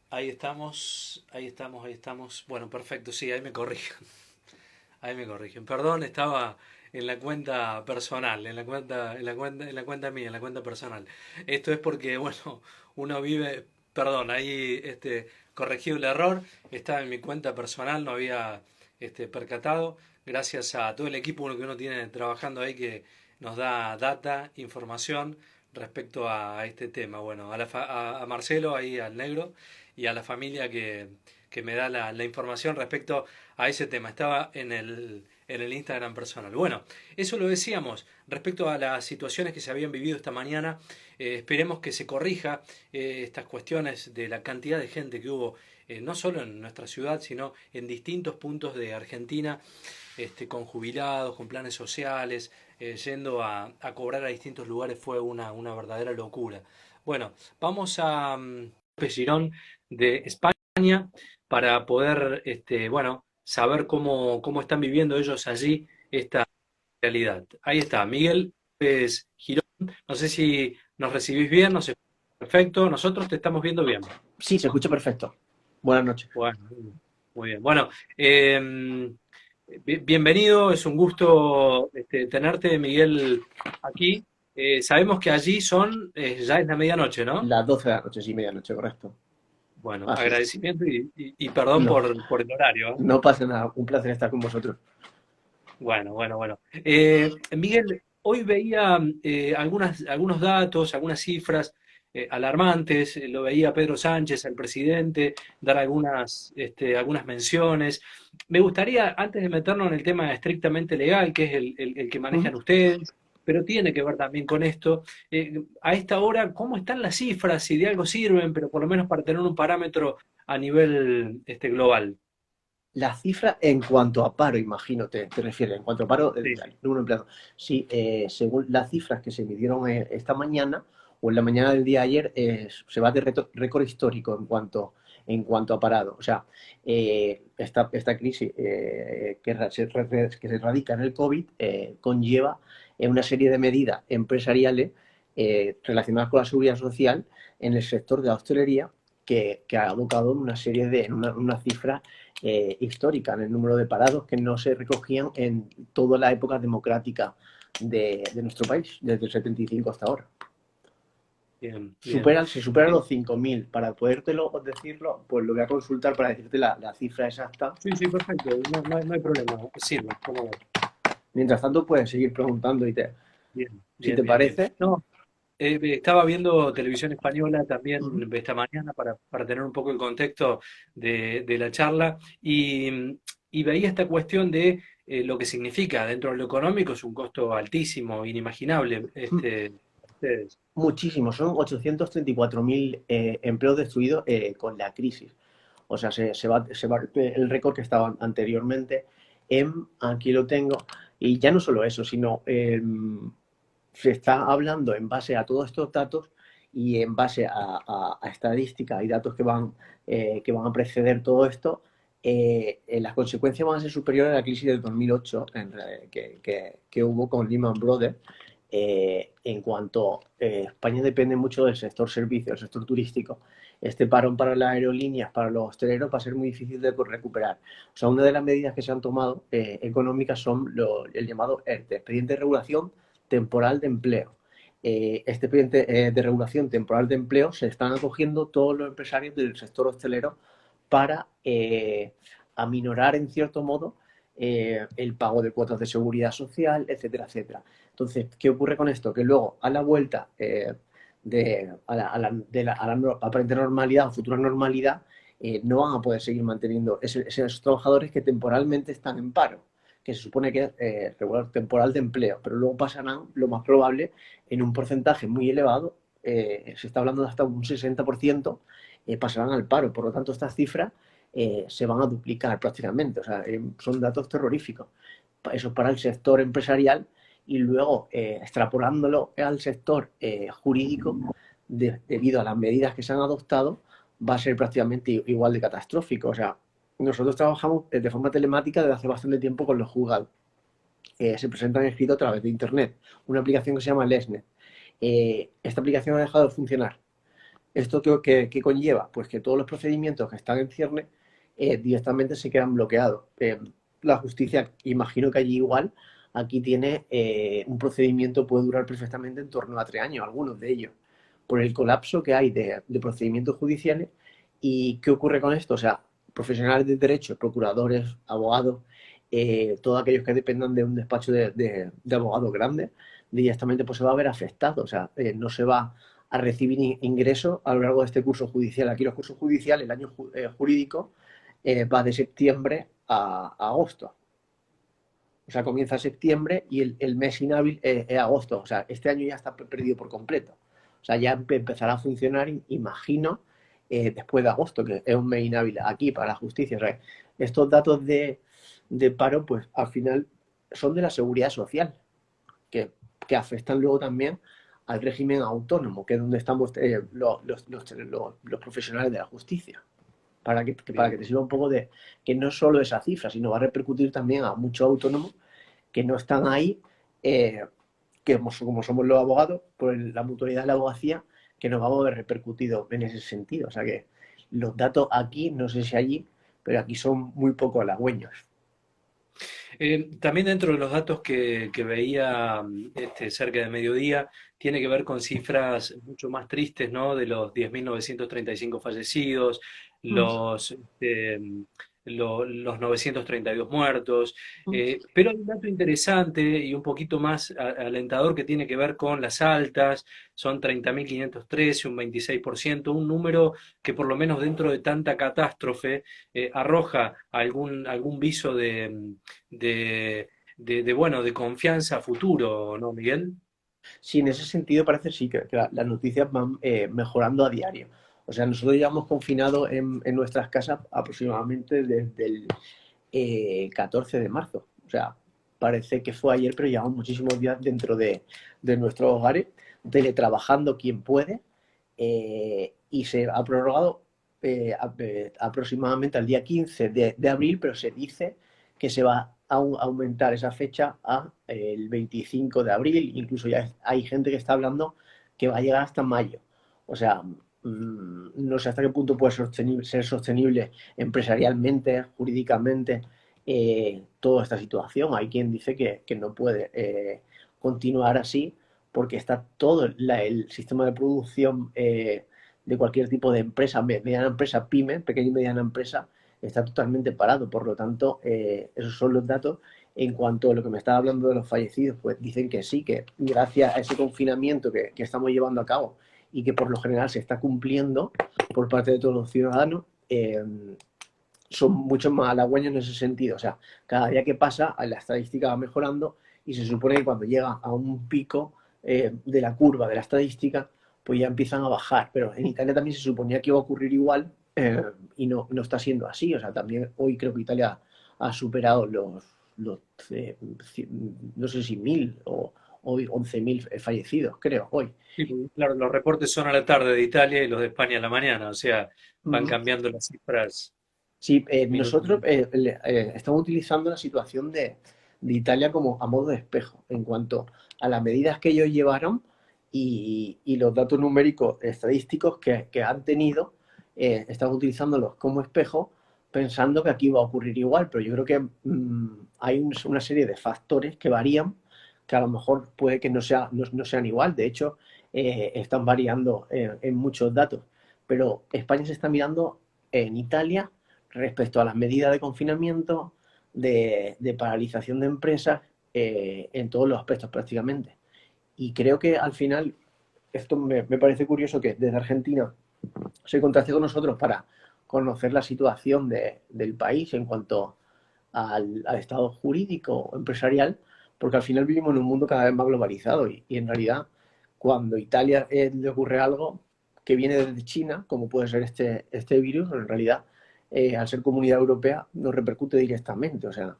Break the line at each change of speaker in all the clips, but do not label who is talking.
Ahí estamos, ahí estamos, ahí estamos. Bueno, perfecto, sí, ahí me corrigen. Ahí me corrigen. Perdón, estaba en la cuenta personal, en la cuenta mía, en la cuenta personal. Esto es porque, bueno, uno vive, perdón, ahí corregido el error, estaba en mi cuenta personal, no había percatado. Gracias a todo el equipo que uno tiene trabajando ahí que nos da data, información respecto a este tema. Bueno, a Marcelo, ahí al negro, y a la familia que me da la información respecto a ese tema. Estaba en el Instagram personal. Bueno, eso lo decíamos respecto a las situaciones que se habían vivido esta mañana. Esperemos que se corrija estas cuestiones de la cantidad de gente que hubo, no solo en nuestra ciudad, sino en distintos puntos de Argentina, con jubilados, con planes sociales, yendo a cobrar a distintos lugares. Fue una verdadera locura. Bueno, vamos a Girón de España para poder, bueno, saber cómo están viviendo ellos allí esta realidad. Ahí está, Miguel es Girón. No sé si nos recibís bien, nos escuchás perfecto. Nosotros te estamos viendo bien.
Sí, se escucha perfecto. Buenas noches.
Bueno, muy bien. Bueno, bienvenido, es un gusto tenerte, Miguel, aquí. Sabemos que allí ya es la medianoche, ¿no?
Las 12 de la noche, sí, medianoche, correcto.
Bueno,
Así es.
agradecimiento y perdón
No,
por el horario, ¿eh?
no pasa nada. Un placer estar con vosotros.
Bueno, bueno, bueno. Miguel, hoy veía algunos datos, algunas cifras alarmantes. Lo veía Pedro Sánchez, el presidente, dar algunas menciones. Me gustaría, antes de meternos en el tema estrictamente legal, que es el que
Ujú.
manejan ustedes, pero tiene que ver también con esto, a esta hora, ¿cómo están las cifras? Si de algo sirven, pero por lo menos para tener un parámetro a nivel global.
La cifra en cuanto a paro, imagino, te refieres, en cuanto a paro
Sí,
al número de empleados. Sí, según las cifras que se midieron esta mañana o en la mañana del día de ayer, se va de récord histórico en cuanto a parado. O sea, esta crisis que se radica en el COVID conlleva una serie de medidas empresariales relacionadas con la seguridad social en el sector de la hostelería que ha abocado en una cifra histórica en el número de parados que no se recogían en toda la época democrática de nuestro país, desde el 75 hasta ahora.
bien, bien.
Se superan los 5.000. Para podértelo decirlo, pues lo voy a consultar para decirte la cifra exacta.
Sí, sí, perfecto, no hay problema, sirve, cómo no.
Mientras tanto, puedes seguir preguntando
Bien,
si
bien,
te
bien, bien.
parece.
No, estaba viendo televisión española también
Uh -huh.
esta mañana para tener un poco el contexto de la charla y veía esta cuestión de lo que significa dentro de lo económico, es un costo altísimo, inimaginable, ustedes.
Muchísimos, son 834.000 empleos destruidos con la crisis. O sea, se va el récord que estaba anteriormente aquí lo tengo, y ya no solo eso, sino se está hablando en base a todos estos datos y en base a estadísticas y datos que van a preceder todo esto, las consecuencias van a ser superiores a la crisis del 2008 que hubo con Lehman Brothers. En cuanto España depende mucho del sector servicios, del sector turístico, este parón para las aerolíneas, para los hosteleros, va a ser muy difícil de recuperar. O sea, una de las medidas que se han tomado económicas son el llamado ERTE, Expediente de Regulación Temporal de Empleo. Este expediente de regulación temporal de empleo se están acogiendo todos los empresarios del sector hostelero para aminorar, en cierto modo, el pago de cuotas de seguridad social, etcétera, etcétera. Entonces, ¿qué ocurre con esto? Que luego, a la vuelta a la aparente normalidad o futura normalidad, no van a poder seguir manteniendo esos trabajadores que temporalmente están en paro, que se supone que es regular temporal de empleo, pero luego pasarán, lo más probable, en un porcentaje muy elevado, se está hablando de hasta un 60%, pasarán al paro. Por lo tanto, estas cifras se van a duplicar prácticamente. O sea, son datos terroríficos. Eso para el sector empresarial, y luego extrapolándolo al sector jurídico, debido a las medidas que se han adoptado, va a ser prácticamente igual de catastrófico. O sea, nosotros trabajamos de forma telemática desde hace bastante tiempo con los juzgados. Se presentan escritos a través de Internet, una aplicación que se llama Lesnet. Esta aplicación ha dejado de funcionar ¿Esto qué conlleva? Pues que todos los procedimientos que están en cierne directamente se quedan bloqueados. La justicia, imagino que allí igual, aquí tiene un procedimiento, puede durar perfectamente en torno a 3 años, algunos de ellos, por el colapso que hay de procedimientos judiciales. ¿Y qué ocurre con esto? O sea, profesionales de derecho, procuradores, abogados, todos aquellos que dependan de un despacho de abogados grandes, directamente pues se va a ver afectado. O sea, no se va a recibir ingresos a lo largo de este curso judicial. Aquí los cursos judiciales, el año jurídico, va de septiembre a agosto. O sea, comienza septiembre y el mes inhábil es agosto. O sea, este año ya está perdido por completo. O sea, ya empezará a funcionar, imagino, después de agosto, que es un mes inhábil aquí para la justicia. O sea, estos datos de paro, pues al final son de la seguridad social, que afectan luego también al régimen autónomo, que es donde estamos los profesionales de la justicia. Para que te sirva un poco de que no solo esa cifra, sino va a repercutir también a muchos autónomos que no están ahí, que como somos los abogados, por la mutualidad de la abogacía, que nos vamos a ver repercutido en ese sentido. O sea que los datos aquí, no sé si allí, pero aquí son muy poco halagüeños.
También dentro de los datos que veía cerca de mediodía, tiene que ver con cifras mucho más tristes, ¿no? De los 10.935 fallecidos, los, este, los 932 muertos. Pero hay un dato interesante y un poquito más alentador que tiene que ver con las altas, son 30.513, un 26%, un número que por lo menos dentro de tanta catástrofe arroja algún viso bueno, de confianza a futuro, ¿no, Miguel?
Sí, en ese sentido parece sí que las noticias van mejorando a diario. O sea, nosotros llevamos confinados en nuestras casas aproximadamente desde el 14 de marzo. O sea, parece que fue ayer, pero llevamos muchísimos días dentro de nuestros hogares, teletrabajando quien puede, y se ha prorrogado aproximadamente al día 15 de abril, pero se dice que se va a aumentar esa fecha a el 25 de abril. Incluso ya hay gente que está hablando que va a llegar hasta mayo. O sea, no sé hasta qué punto puede ser sostenible empresarialmente, jurídicamente, toda esta situación. Hay quien dice que no puede continuar así porque está todo el sistema de producción de cualquier tipo de empresa, mediana empresa, pyme, pequeña y mediana empresa, está totalmente parado. Por lo tanto, esos son los datos. En cuanto a lo que me estaba hablando de los fallecidos, pues dicen que sí, que gracias a ese confinamiento que estamos llevando a cabo y que por lo general se está cumpliendo por parte de todos los ciudadanos, son mucho más halagüeños en ese sentido. O sea, cada día que pasa, la estadística va mejorando y se supone que cuando llega a un pico de la curva de la estadística, pues ya empiezan a bajar. Pero en Italia también se suponía que iba a ocurrir igual y no está siendo así. O sea, también hoy creo que Italia ha superado los no sé si 1.000 o hoy 11.000 fallecidos, creo, hoy.
Sí, porque, claro, los reportes son a la tarde de Italia y los de España a la mañana, o sea, van
Uh-huh.
cambiando las cifras
Sí,
minuto a
nosotros
minuto.
estamos utilizando la situación de Italia como a modo de espejo en cuanto a las medidas que ellos llevaron y los datos numéricos estadísticos que han tenido. Estamos utilizándolos como espejo pensando que aquí va a ocurrir igual, pero yo creo que hay una serie de factores que varían, que a lo mejor puede que no sean igual. De hecho, están variando en muchos datos, pero España se está mirando en Italia respecto a las medidas de confinamiento, de paralización de empresas, en todos los aspectos prácticamente. Y creo que al final, esto me parece curioso que desde Argentina se contacte con nosotros para conocer la situación del país en cuanto al estado jurídico empresarial, porque al final vivimos en un mundo cada vez más globalizado y en realidad cuando Italia le ocurre algo que viene desde China, como puede ser este virus, en realidad al ser comunidad europea nos repercute directamente. O sea,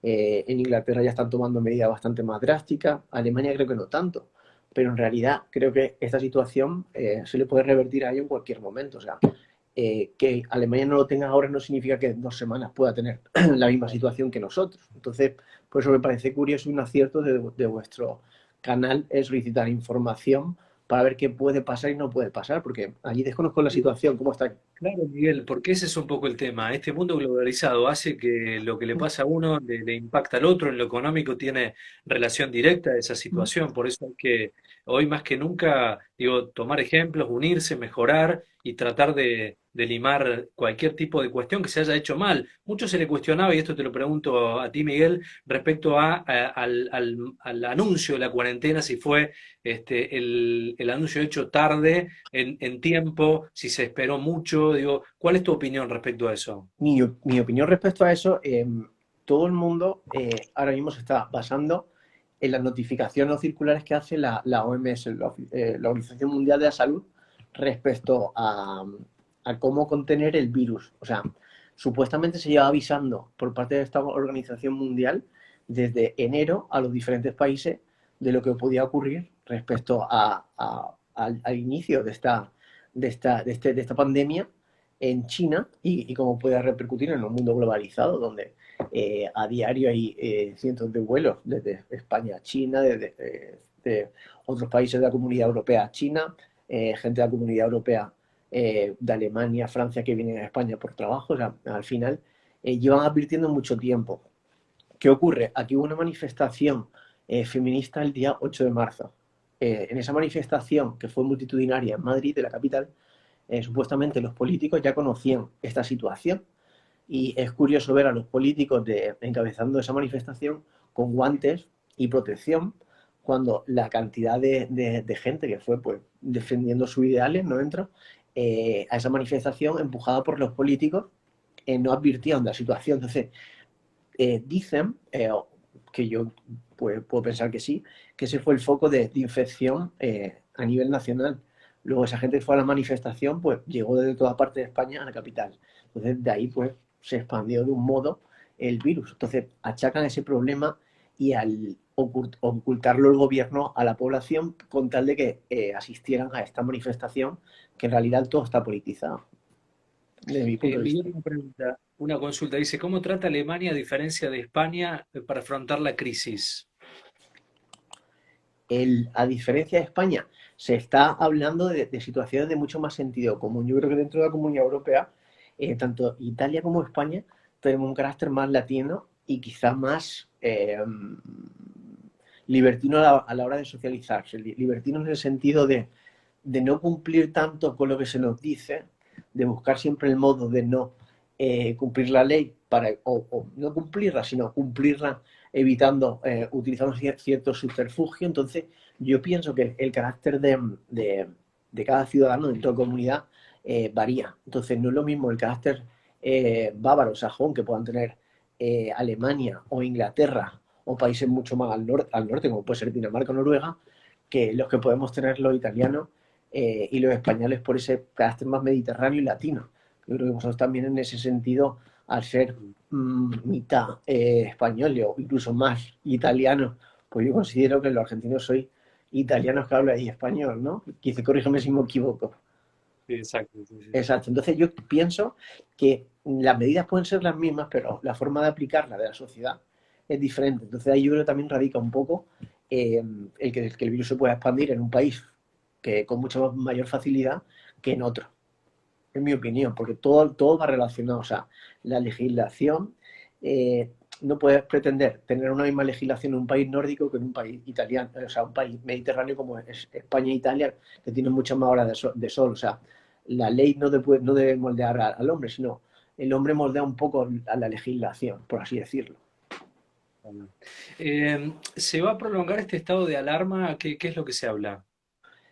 en Inglaterra ya están tomando medidas bastante más drásticas, Alemania creo que no tanto, pero en realidad creo que esta situación se le puede revertir a ello en cualquier momento. O sea, que Alemania no lo tenga ahora no significa que en 2 semanas pueda tener la misma situación que nosotros. Entonces, por eso me parece curioso y un acierto de vuestro canal es solicitar información para ver qué puede pasar y no puede pasar, porque allí desconozco la situación, cómo está.
Claro, Miguel, porque ese es un poco el tema. Este mundo globalizado hace que lo que le pasa a uno le impacta al otro. En lo económico tiene relación directa a esa situación. Por eso hay que, hoy más que nunca, digo, tomar ejemplos, unirse, mejorar y tratar de limar cualquier tipo de cuestión que se haya hecho mal. Mucho se le cuestionaba, y esto te lo pregunto a ti, Miguel, respecto al anuncio de la cuarentena, si fue el anuncio hecho tarde en tiempo, si se esperó mucho, digo, ¿cuál es tu opinión respecto a eso?
Mi opinión respecto a eso, todo el mundo ahora mismo se está basando en las notificaciones o circulares que hace la OMS, la Organización Mundial de la Salud, respecto a cómo contener el virus. O sea, supuestamente se lleva avisando por parte de esta organización mundial desde enero a los diferentes países de lo que podía ocurrir respecto al inicio de esta pandemia en China y cómo puede repercutir en un mundo globalizado donde a diario hay cientos de vuelos desde España a China, desde de otros países de la Comunidad Europea a China, gente de la Comunidad Europea de Alemania, Francia que vienen a España por trabajo. O sea, al final llevan advirtiendo mucho tiempo. ¿Qué ocurre? Aquí hubo una manifestación feminista el día 8 de marzo. En esa manifestación, que fue multitudinaria en Madrid, de la capital, supuestamente los políticos ya conocían esta situación y es curioso ver a los políticos encabezando esa manifestación con guantes y protección cuando la cantidad de gente que fue pues, defendiendo sus ideales no entró a esa manifestación empujada por los políticos no advirtieron de la situación. Entonces, dicen que yo pues, puedo pensar que sí, que ese fue el foco de infección a nivel nacional. Luego esa gente que fue a la manifestación, pues llegó desde toda parte de España a la capital. Entonces de ahí pues se expandió de un modo el virus. Entonces achacan ese problema y al ocultarlo el gobierno a la población con tal de que asistieran a esta manifestación, que en realidad todo está politizado, desde mi punto de vista.
Miguel, una pregunta, una consulta. Dice, ¿cómo trata Alemania, a diferencia de España, para afrontar la crisis?
A diferencia de España, se está hablando de situaciones de mucho más sentido común. Yo creo que dentro de la Comunidad Europea, tanto Italia como España, tenemos un carácter más latino y quizá más libertino a la hora de socializarse. Libertino en el sentido de no cumplir tanto con lo que se nos dice, de buscar siempre el modo de no cumplir la ley o no cumplirla, sino cumplirla evitando, utilizando cierto subterfugio. Entonces, yo pienso que el carácter de cada ciudadano dentro de la comunidad varía. Entonces, no es lo mismo el carácter bávaro, sajón, que puedan tener Alemania o Inglaterra o países mucho más al norte, como puede ser Dinamarca o Noruega, que los que podemos tener los italianos y los españoles por ese carácter más mediterráneo y latino. Yo creo que vosotros también en ese sentido, al ser mitad español o incluso más italiano, pues yo considero que los argentinos sois italianos que hablan ahí español, ¿no? Quizá corrígeme si me equivoco.
Sí, exacto, sí, sí, sí.
Exacto. Entonces yo pienso que las medidas pueden ser las mismas, pero la forma de aplicarla de la sociedad es diferente. Entonces ahí yo creo que también radica un poco el que el virus se pueda expandir en un país que con mucha mayor facilidad que en otro, en mi opinión, porque todo va relacionado. O sea, la legislación, no puedes pretender tener una misma legislación en un país nórdico que en un país italiano, o sea, un país mediterráneo como es España e Italia, que tienen muchas más horas de sol. O sea, la ley no debe moldear al hombre, sino el hombre moldea un poco a la legislación, por así decirlo.
Bueno. ¿Se va a prolongar este estado de alarma? ¿Qué es lo que se habla?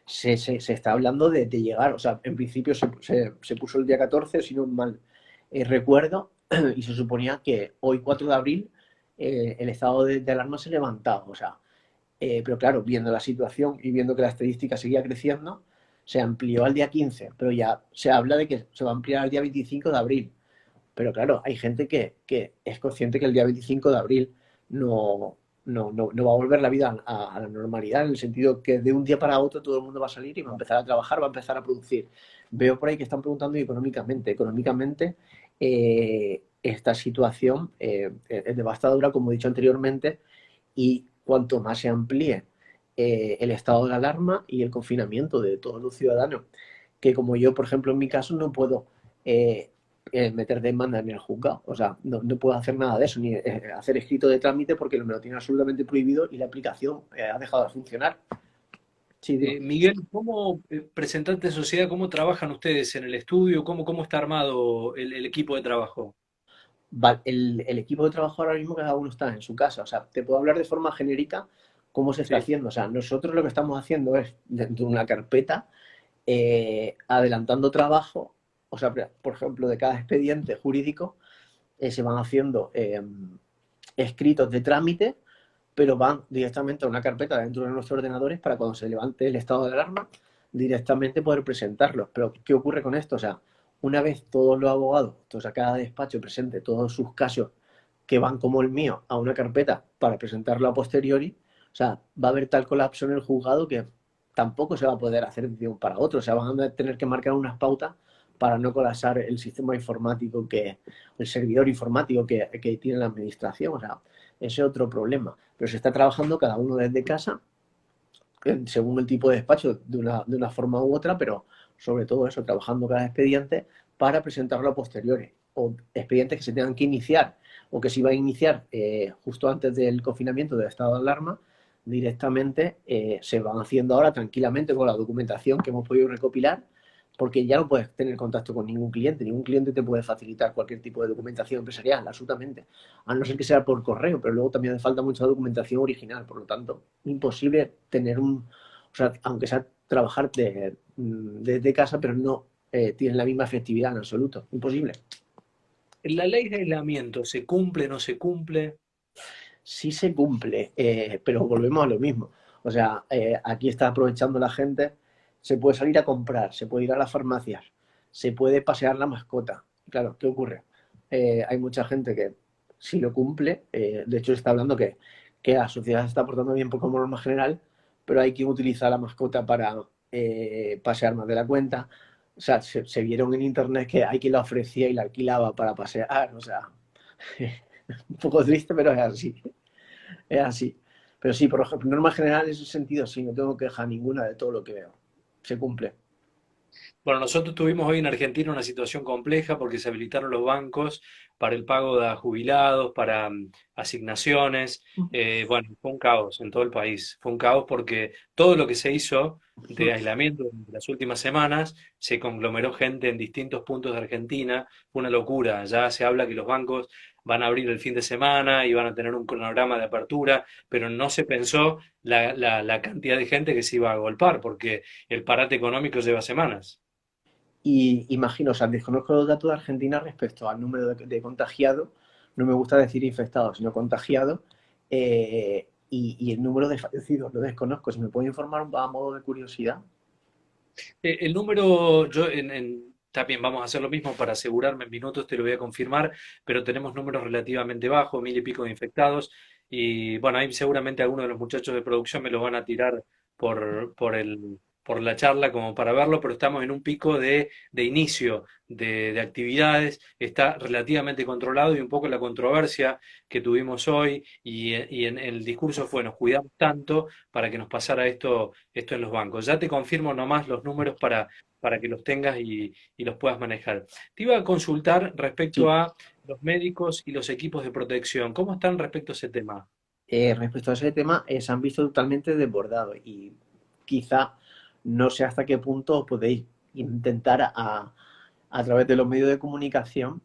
Se está hablando de llegar, o sea, en principio se puso el día 14 si no mal recuerdo, y se suponía que hoy 4 de abril el estado de alarma se levantaba. O sea, pero claro, viendo la situación y viendo que la estadística seguía creciendo, se amplió al día 15, pero ya se habla de que se va a ampliar al día 25 de abril. Pero claro, hay gente que es consciente que el día 25 de abril no, no va a volver la vida a la normalidad, en el sentido que de un día para otro todo el mundo va a salir y va a empezar a trabajar, va a empezar a producir. Veo por ahí que están preguntando económicamente. Económicamente, esta situación es devastadora, como he dicho anteriormente, y cuanto más se amplíe el estado de alarma y el confinamiento de todos los ciudadanos. Que como yo, por ejemplo, en mi caso, no puedo meter demanda en el juzgado. O sea, no puedo hacer nada de eso, ni hacer escrito de trámite porque me lo tiene absolutamente prohibido y la aplicación ha dejado de funcionar. Sí, dime.
Miguel, ¿cómo presentante de sociedad, cómo trabajan ustedes en el estudio? ¿Cómo está armado el equipo de trabajo?
Vale, el equipo de trabajo ahora mismo cada uno está en su casa. O sea, te puedo hablar de forma genérica cómo se está
Sí.
haciendo. O sea, nosotros lo que estamos haciendo es dentro de una carpeta adelantando trabajo. O sea, por ejemplo, de cada expediente jurídico se van haciendo escritos de trámite, pero van directamente a una carpeta dentro de nuestros ordenadores para cuando se levante el estado de alarma, directamente poder presentarlos. Pero, ¿qué ocurre con esto? O sea, una vez todos los abogados, o sea, cada despacho presente todos sus casos que van como el mío a una carpeta para presentarlo a posteriori, o sea, va a haber tal colapso en el juzgado que tampoco se va a poder hacer de un para otro. O sea, van a tener que marcar unas pautas para no colapsar el sistema informático el servidor informático que tiene la administración. O sea, ese es otro problema. Pero se está trabajando cada uno desde casa, según el tipo de despacho, de una forma u otra, pero sobre todo eso, trabajando cada expediente para presentarlo a posteriores. O expedientes que se tengan que iniciar o que se iba a iniciar justo antes del confinamiento del estado de alarma, directamente se van haciendo ahora tranquilamente con la documentación que hemos podido recopilar, porque ya no puedes tener contacto con ningún cliente te puede facilitar cualquier tipo de documentación empresarial, absolutamente, a no ser que sea por correo, pero luego también hace falta mucha documentación original, por lo tanto, imposible tener o sea, aunque sea trabajar desde casa, pero no tiene la misma efectividad en absoluto, imposible.
¿La ley de aislamiento se cumple, no se cumple?
Sí se cumple, pero volvemos a lo mismo. O sea, aquí está aprovechando la gente, se puede salir a comprar, se puede ir a las farmacias, se puede pasear la mascota. Claro, ¿qué ocurre? Hay mucha gente que sí lo cumple, de hecho se está hablando que la sociedad se está portando bien por como norma general, pero hay quien utiliza la mascota para pasear más de la cuenta. O sea, se vieron en internet que hay quien la ofrecía y la alquilaba para pasear, o sea, un poco triste, pero es así. Es así. Pero sí, por ejemplo, norma general en ese sentido, sí, no tengo queja ninguna de todo lo que veo. Se cumple.
Bueno, nosotros tuvimos hoy en Argentina una situación compleja porque se habilitaron los bancos para el pago de jubilados, para asignaciones. Bueno, fue un caos en todo el país. Fue un caos porque todo lo que se hizo de aislamiento durante las últimas semanas se conglomeró gente en distintos puntos de Argentina. Fue una locura. Ya se habla que los bancos van a abrir el fin de semana y van a tener un cronograma de apertura, pero no se pensó la cantidad de gente que se iba a golpar porque el parate económico lleva semanas.
Y imagino, o sea, desconozco los datos de Argentina respecto al número de contagiados, no me gusta decir infectados, sino contagiados, y el número de fallecidos, lo desconozco. Si me puede informar a modo de curiosidad.
El número, también vamos a hacer lo mismo para asegurarme en minutos, te lo voy a confirmar, pero tenemos números relativamente bajos, 1000 y pico de infectados, y bueno, ahí seguramente algunos de los muchachos de producción me lo van a tirar por la charla como para verlo, pero estamos en un pico de inicio de actividades, está relativamente controlado y un poco la controversia que tuvimos hoy y en el discurso fue, nos cuidamos tanto para que nos pasara esto en los bancos. Ya te confirmo nomás los números para que los tengas y los puedas manejar. Te iba a consultar respecto
Sí,
a los médicos y los equipos de protección. ¿Cómo están respecto a ese tema?
respecto a ese tema, se han visto totalmente desbordados y quizá no sé hasta qué punto podéis intentar a través de los medios de comunicación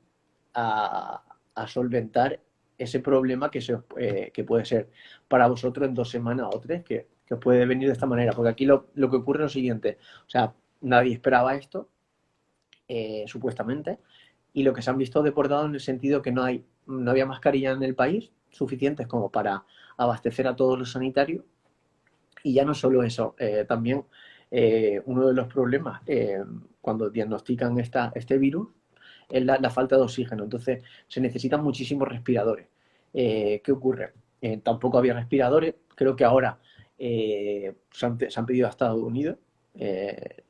a solventar ese problema que puede ser para vosotros en 2 semanas o tres, que puede venir de esta manera. Porque aquí lo que ocurre es lo siguiente, o sea, nadie esperaba esto, supuestamente, y lo que se han visto deportados en el sentido que no había mascarilla en el país suficientes como para abastecer a todos los sanitarios. Y ya no solo eso, también uno de los problemas cuando diagnostican este virus es la falta de oxígeno. Entonces se necesitan muchísimos respiradores. ¿Qué ocurre? Tampoco había respiradores. Creo que ahora se han pedido a Estados Unidos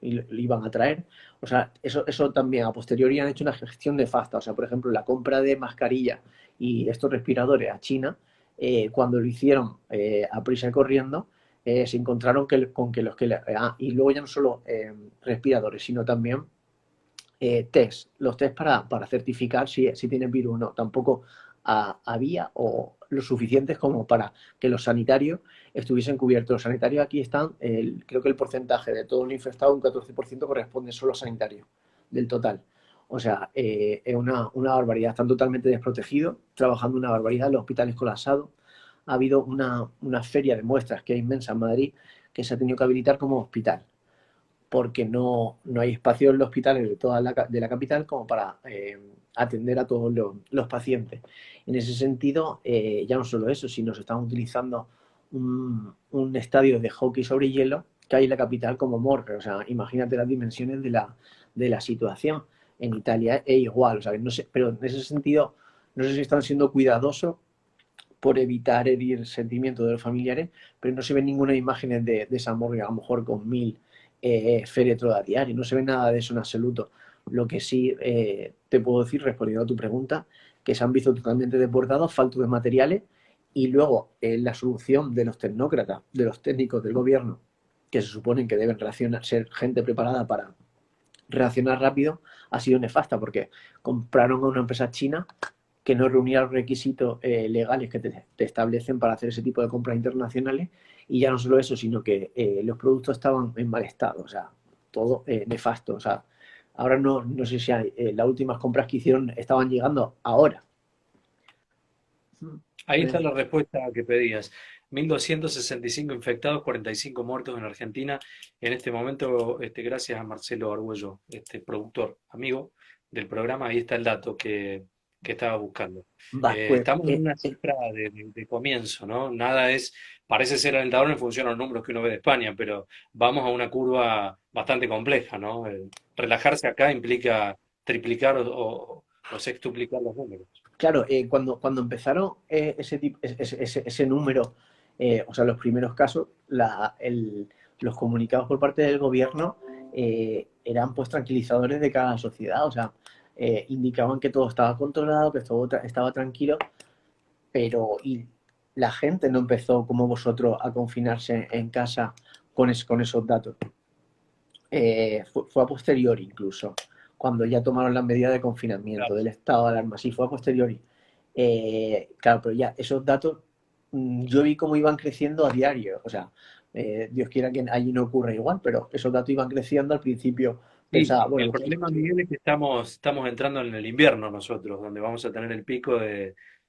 y lo iban a traer. O sea, eso también a posteriori han hecho una gestión nefasta. O sea, por ejemplo, la compra de mascarillas y estos respiradores a China, cuando lo hicieron a prisa y corriendo, se encontraron con que y luego ya no solo respiradores, sino también los test para certificar si tienen virus o no. Tampoco había o lo suficientes como para que los sanitarios estuviesen cubiertos. Los sanitarios aquí están, creo que el porcentaje de todo el infectado, un 14% corresponde solo a sanitarios del total. O sea, es una barbaridad. Están totalmente desprotegidos, trabajando una barbaridad, los hospitales colapsados. Ha habido una feria de muestras que es inmensa en Madrid que se ha tenido que habilitar como hospital porque no hay espacio en los hospitales de la capital como para atender a todos los pacientes. En ese sentido, ya no solo eso, sino se están utilizando un estadio de hockey sobre hielo que hay en la capital como morgue. O sea, imagínate las dimensiones de la situación. En Italia es igual, o sea, no sé, pero en ese sentido, no sé si están siendo cuidadosos por evitar herir sentimientos de los familiares, pero no se ven ninguna imagen de esa morgue, a lo mejor con 1000 féretros a diario, no se ve nada de eso en absoluto. Lo que sí te puedo decir, respondiendo a tu pregunta, que se han visto totalmente desbordados, faltos de materiales, y luego la solución de los tecnócratas, de los técnicos del gobierno, que se suponen que deben ser gente preparada para reaccionar rápido, ha sido nefasta, porque compraron a una empresa china que no reunía los requisitos legales que te establecen para hacer ese tipo de compras internacionales, y ya no solo eso, sino que los productos estaban en mal estado, o sea, todo nefasto. O sea, ahora no sé si las últimas compras que hicieron estaban llegando ahora.
Ahí está
Eh,
la respuesta que pedías. 1.265 infectados, 45 muertos en Argentina. En este momento, gracias a Marcelo Argüello, productor, amigo del programa, ahí está el dato que estaba buscando.
Va, pues
Estamos en una cifra de comienzo, ¿no? Nada es, parece ser alentador en función a los números que uno ve de España, pero vamos a una curva bastante compleja, ¿no? Relajarse acá implica triplicar o sextuplicar los números.
claro, cuando empezaron ese número, o sea, los primeros casos, los comunicados por parte del gobierno eran pues tranquilizadores de cada sociedad, o sea, indicaban que todo estaba controlado, que todo estaba tranquilo, pero la gente no empezó como vosotros a confinarse en casa con esos datos. Fue a posteriori incluso, cuando ya tomaron las medidas de confinamiento
Claro.
del estado de alarma, sí, fue a posteriori. Claro, pero ya esos datos yo vi cómo iban creciendo a diario, o sea, Dios quiera que allí no ocurra igual, pero esos datos iban creciendo al principio.
Sí,
Pensaba,
el
bueno,
problema, Miguel, es que estamos entrando en el invierno nosotros, donde vamos a tener el pico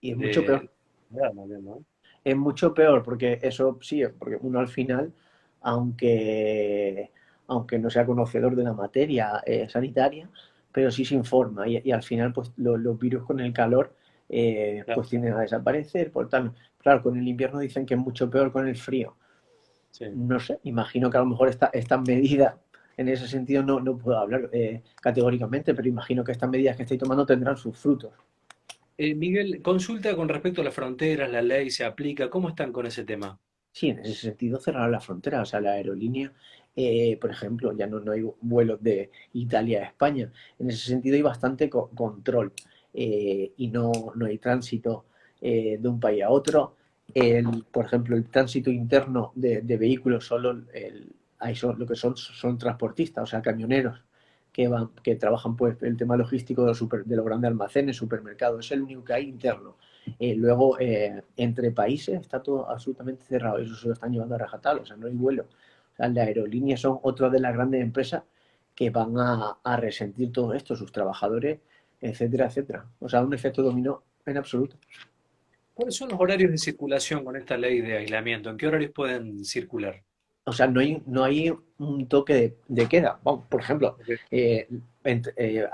y es mucho peor.
de ¿no?
Es mucho peor porque eso sí, porque uno al final, aunque, aunque no sea conocedor de la materia sanitaria, pero sí se informa y al final pues los virus con el calor
Claro,
pues tienden a desaparecer. Por tanto, claro, con el invierno dicen que es mucho peor con el frío.
sí.
No sé, imagino que a lo mejor estas medidas, en ese sentido no puedo hablar categóricamente, pero imagino que estas medidas que estoy tomando tendrán sus frutos.
Miguel, consulta con respecto a las fronteras, la ley se aplica, ¿cómo están con ese tema?
Sí, en ese sentido cerraron la frontera. O sea, la aerolínea, por ejemplo, ya no hay vuelos de Italia a España. En ese sentido hay bastante control y no hay tránsito de un país a otro. Por ejemplo, el tránsito interno de vehículos, lo que son transportistas, o sea, camioneros que trabajan pues el tema logístico de los grandes almacenes, supermercados. Es el único que hay interno. Luego, entre países está todo absolutamente cerrado. Eso se lo están llevando a rajatabla, o sea, no hay vuelo. O sea, las aerolíneas son otra de las grandes empresas que van a resentir todo esto, sus trabajadores, etcétera, etcétera. O sea, un efecto dominó en absoluto.
¿Cuáles son los horarios de circulación con esta ley de aislamiento? ¿En qué horarios pueden circular?
O sea, no hay un toque de queda. Vamos, por ejemplo,
Porque,
eh,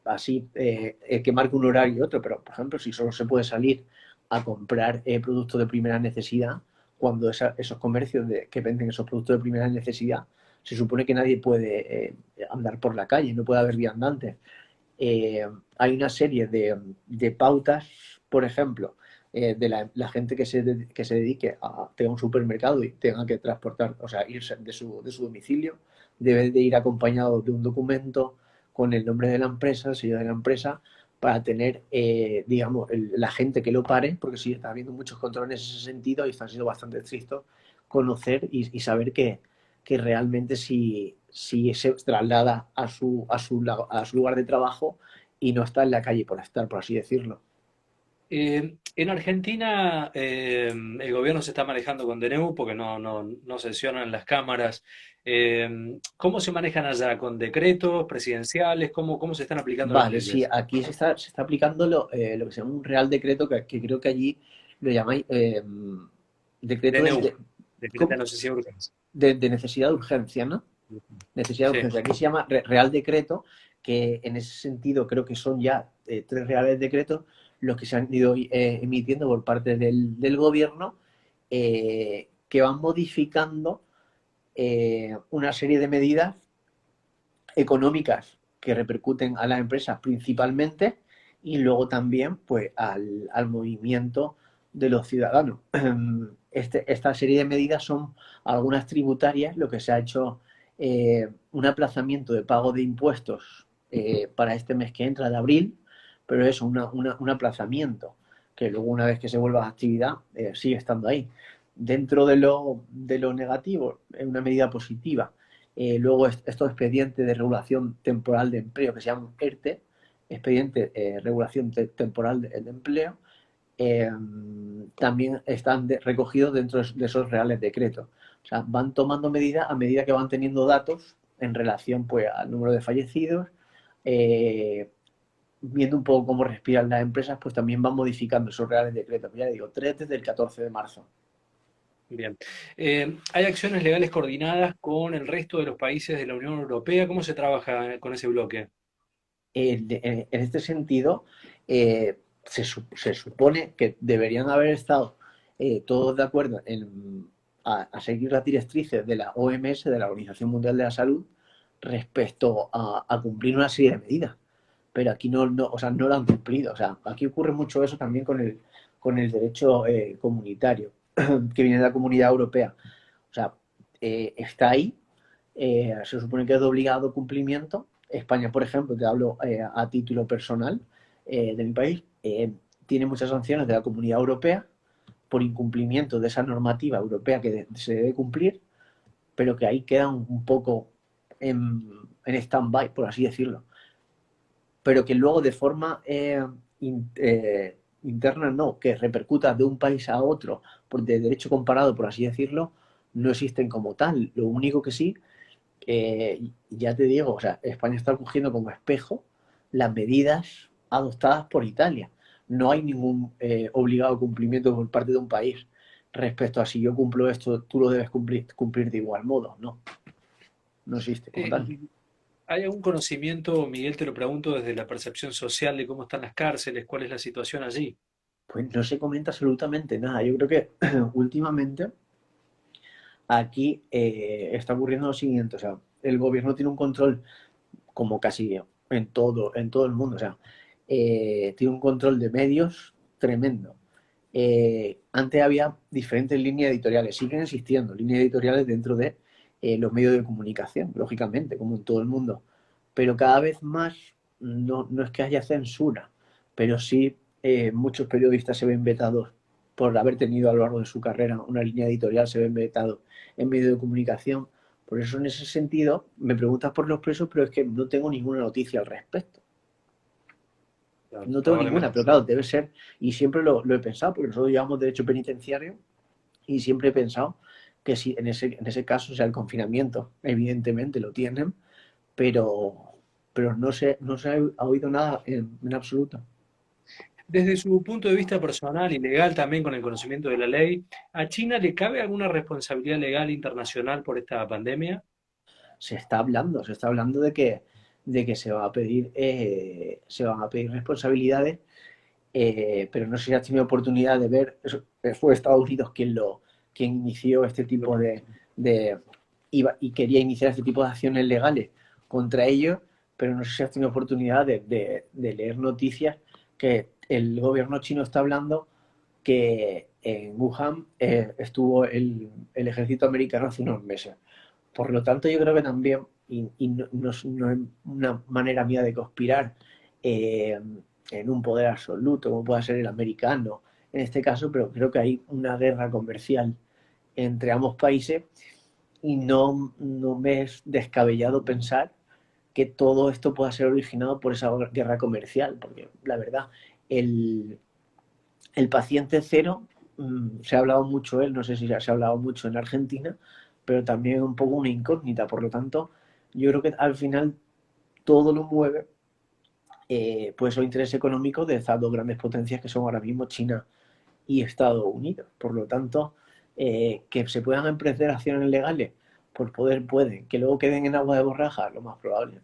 así que marque un horario y otro, pero por ejemplo, si solo se puede salir a comprar productos de primera necesidad, cuando esos comercios que venden esos productos de primera necesidad, se supone que nadie puede andar por la calle, no puede haber viandantes. Hay una serie de pautas, por ejemplo, de la gente que se dedique a tener un supermercado y tenga que transportar, o sea, irse de su domicilio, debe de ir acompañado de un documento con el nombre de la empresa, el sello de la empresa, para tener, digamos, la gente que lo pare, porque sí está habiendo muchos controles en ese sentido y están siendo bastante estrictos conocer y saber que realmente si se traslada a su lugar de trabajo y no está en la calle por estar, por así decirlo.
En Argentina el gobierno se está manejando con DNU porque no sancionan las cámaras. ¿Cómo se manejan allá? ¿Con decretos presidenciales? ¿Cómo se están aplicando las
Vale, sí,
leyes?
aquí se está aplicando lo que se llama un Real Decreto, que creo que allí lo llamáis decreto
DNU, decreta
¿cómo?
necesidad de urgencia.
De necesidad de urgencia, ¿no? Necesidad de
Sí,
urgencia. Aquí se llama Real Decreto, que en ese sentido creo que son ya tres Reales Decretos los que se han ido emitiendo por parte del gobierno, que van modificando una serie de medidas económicas que repercuten a las empresas principalmente y luego también pues al movimiento de los ciudadanos. Esta serie de medidas son algunas tributarias, lo que se ha hecho un aplazamiento de pago de impuestos para este mes que entra de abril, pero es un aplazamiento que luego una vez que se vuelva a actividad sigue estando ahí. Dentro de lo negativo, es una medida positiva. Luego estos expedientes de regulación temporal de empleo que se llaman ERTE, expediente regulación temporal de empleo, eh, también están recogidos dentro de esos reales decretos. O sea, van tomando medidas a medida que van teniendo datos en relación pues, al número de fallecidos, eh, viendo un poco cómo respiran las empresas, pues también van modificando esos reales decretos. Ya digo, 3 desde el 14 de marzo.
bien. ¿Hay acciones legales coordinadas con el resto de los países de la Unión Europea? ¿Cómo se trabaja con ese bloque?
En este sentido, se supone que deberían haber estado todos de acuerdo a seguir las directrices de la OMS, de la Organización Mundial de la Salud, respecto a cumplir una serie de medidas. Pero aquí o sea, no lo han cumplido. O sea, aquí ocurre mucho eso también con el derecho comunitario, que viene de la Comunidad Europea. O sea, está ahí, se supone que es de obligado cumplimiento. España, por ejemplo, te hablo a título personal de mi país, tiene muchas sanciones de la Comunidad Europea por incumplimiento de esa normativa europea que se debe cumplir, pero que ahí quedan un poco en stand-by, por así decirlo. Pero que luego de forma interna no, que repercuta de un país a otro por de derecho comparado, por así decirlo, no existen como tal. Lo único que sí ya te digo, o sea, España está cogiendo como espejo las medidas adoptadas por Italia. No hay ningún obligado cumplimiento por parte de un país respecto a si yo cumplo esto, tú lo debes cumplir de igual modo. No, no existe como
Eh,
tal.
¿Hay algún conocimiento, Miguel, te lo pregunto desde la percepción social de cómo están las cárceles, cuál es la situación allí?
Pues no se comenta absolutamente nada. Yo creo que últimamente aquí está ocurriendo lo siguiente, o sea, el gobierno tiene un control como casi en todo el mundo. O sea, tiene un control de medios tremendo. Antes había diferentes líneas editoriales, siguen existiendo líneas editoriales dentro de los medios de comunicación, lógicamente, como en todo el mundo. Pero cada vez más no es que haya censura, pero sí muchos periodistas se ven vetados por haber tenido a lo largo de su carrera una línea editorial, se ven vetados en medios de comunicación. Por eso, en ese sentido, me preguntas por los presos, pero es que no tengo ninguna noticia al respecto.
Claro,
No tengo ninguna,
probablemente
pero
sí.
claro, debe ser, y siempre lo he pensado, porque nosotros llevamos derecho penitenciario, y siempre he pensado que si en ese caso, o sea, el confinamiento, evidentemente lo tienen, pero, pero no se ha oído nada en absoluto.
Desde su punto de vista personal y legal, también con el conocimiento de la ley, ¿a China le cabe alguna responsabilidad legal internacional por esta pandemia?
Se está hablando de que se van a pedir responsabilidades, pero no sé si has tenido oportunidad de ver, fue Estados Unidos quien inició este
Lo
tipo
que-
de y quería iniciar este tipo de acciones legales contra ellos, pero no sé si has tenido oportunidad de leer noticias que el gobierno chino está hablando que en Wuhan estuvo el ejército americano hace unos meses. Por lo tanto, yo creo que también, y no es una manera mía de conspirar eh, en un poder absoluto, como pueda ser el americano en este caso, pero creo que hay una guerra comercial entre ambos países y no me es descabellado pensar que todo esto pueda ser originado por esa guerra comercial, porque la verdad, el, el paciente cero, se ha hablado mucho él, no sé si se ha hablado mucho en Argentina, pero también es un poco una incógnita, por lo tanto, yo creo que al final todo lo mueve pues los intereses económicos de esas dos grandes potencias que son ahora mismo China y Estados Unidos. Por lo tanto, que se puedan emprender acciones legales por poder pueden, que luego queden en agua de borraja, lo más probable.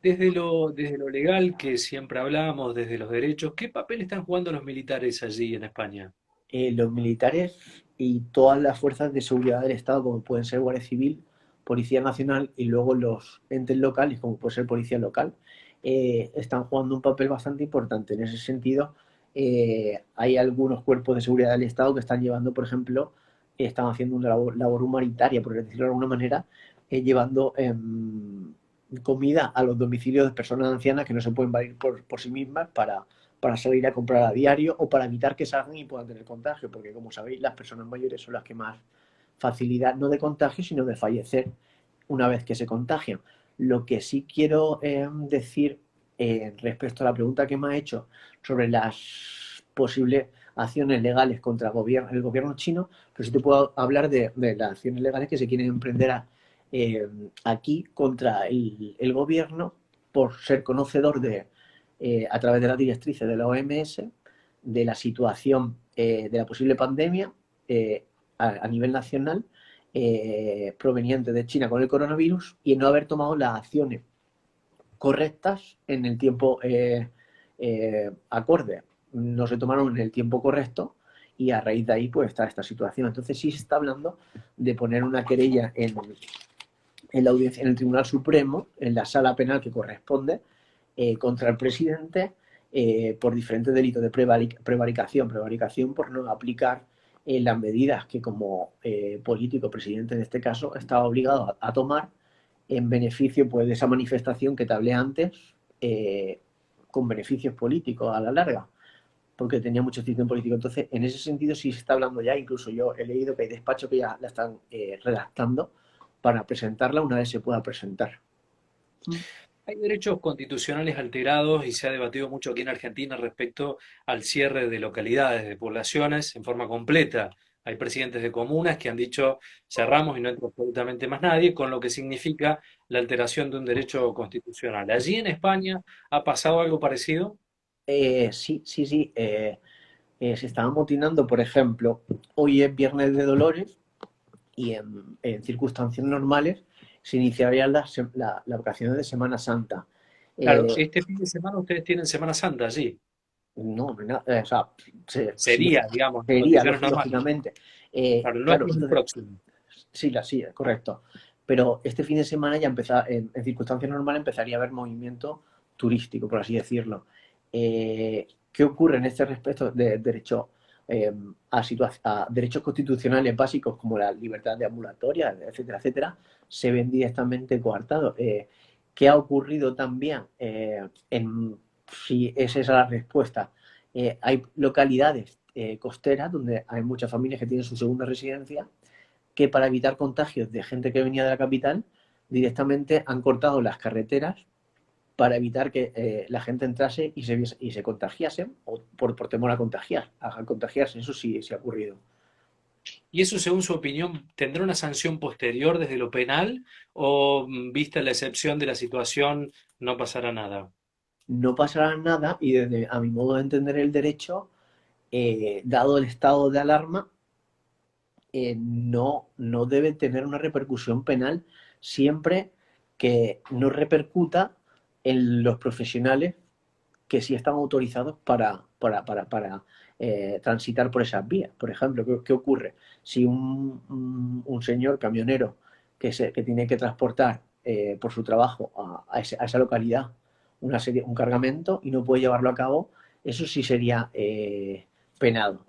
Desde lo legal que siempre hablamos, desde los derechos, ¿qué papel están jugando los militares allí en España?
Los militares y todas las fuerzas de seguridad del Estado, como pueden ser Guardia Civil, Policía Nacional y luego los entes locales, como puede ser Policía Local, están jugando un papel bastante importante. En ese sentido, hay algunos cuerpos de seguridad del Estado que están llevando, por ejemplo, están haciendo una labor humanitaria, por decirlo de alguna manera, llevando comida a los domicilios de personas ancianas que no se pueden valer por sí mismas para salir a comprar a diario o para evitar que salgan y puedan tener contagio, porque como sabéis, las personas mayores son las que más facilidad, no de contagio, sino de fallecer una vez que se contagian. Lo que sí quiero decir respecto a la pregunta que me ha hecho sobre las posibles acciones legales contra el gobierno chino, pues sí te puedo hablar de las acciones legales que se quieren emprender aquí contra el gobierno por ser conocedor a través de las directrices de la OMS, de la situación de la posible pandemia a nivel nacional proveniente de China con el coronavirus y no haber tomado las acciones correctas en el tiempo acorde. No se tomaron en el tiempo correcto y a raíz de ahí pues está esta situación. Entonces sí se está hablando de poner una querella la audiencia, en el Tribunal Supremo, en la sala penal que corresponde, contra el presidente por diferentes delitos de prevaricación por no aplicar las medidas que como político, presidente en este caso, estaba obligado a tomar en beneficio pues, de esa manifestación que te hablé antes, con beneficios políticos a la larga, porque tenía mucho sitio político. Entonces, en ese sentido sí se está hablando ya, incluso yo he leído que hay despachos que ya la están redactando para presentarla una vez se pueda presentar.
Hay derechos constitucionales alterados y se ha debatido mucho aquí en Argentina respecto al cierre de localidades, de poblaciones en forma completa. Hay presidentes de comunas que han dicho cerramos y no entra absolutamente más nadie, con lo que significa la alteración de un derecho constitucional. Allí en España ha pasado algo parecido.
Sí, sí, sí. Se estaban motinando, por ejemplo, hoy es Viernes de Dolores y en circunstancias normales se iniciarían las vacaciones de Semana Santa.
Claro,
Eh,
este fin de semana ustedes tienen Semana Santa allí.
no, o sea, sí,
Sería, digamos, en
sería,
condiciones normales.
lógicamente.
Claro, no es
Claro,
que es el
entonces,
próximo.
sí, es correcto. Pero este fin de semana ya empezaba, en circunstancias normales empezaría a haber movimiento turístico, por así decirlo. ¿Qué ocurre en este respecto de derecho a derechos constitucionales básicos como la libertad de ambulatoria, etcétera, etcétera? Se ven directamente coartados. ¿Qué ha ocurrido también? Si es esa la respuesta, hay localidades costeras donde hay muchas familias que tienen su segunda residencia que para evitar contagios de gente que venía de la capital, directamente han cortado las carreteras para evitar que la gente entrase y se contagiase, o por temor a contagiarse. Eso sí ha ocurrido.
¿Y eso, según su opinión, tendrá una sanción posterior desde lo penal o, vista la excepción de la situación, no pasará nada?
No pasará nada y desde a mi modo de entender el derecho, dado el estado de alarma, no debe tener una repercusión penal siempre que no repercuta en los profesionales que sí están autorizados para transitar por esas vías. Por ejemplo, ¿qué ocurre? Si un señor camionero que tiene que transportar por su trabajo a esa localidad un cargamento y no puede llevarlo a cabo, eso sí sería penado.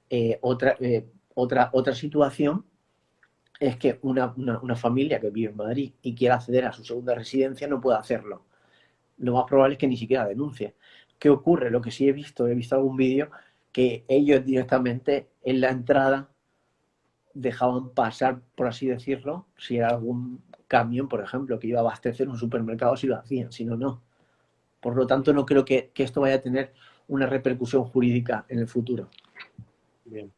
Eh, otra, eh, otra situación es que una familia que vive en Madrid y quiera acceder a su segunda residencia no puede hacerlo. Lo más probable es que ni siquiera denuncie. ¿Qué ocurre? Lo que sí he visto algún vídeo, que ellos directamente en la entrada dejaban pasar, por así decirlo, si era algún camión, por ejemplo, que iba a abastecer un supermercado, si lo hacían, si no, no. Por lo tanto, no creo que esto vaya a tener una repercusión jurídica en el futuro.
Bien.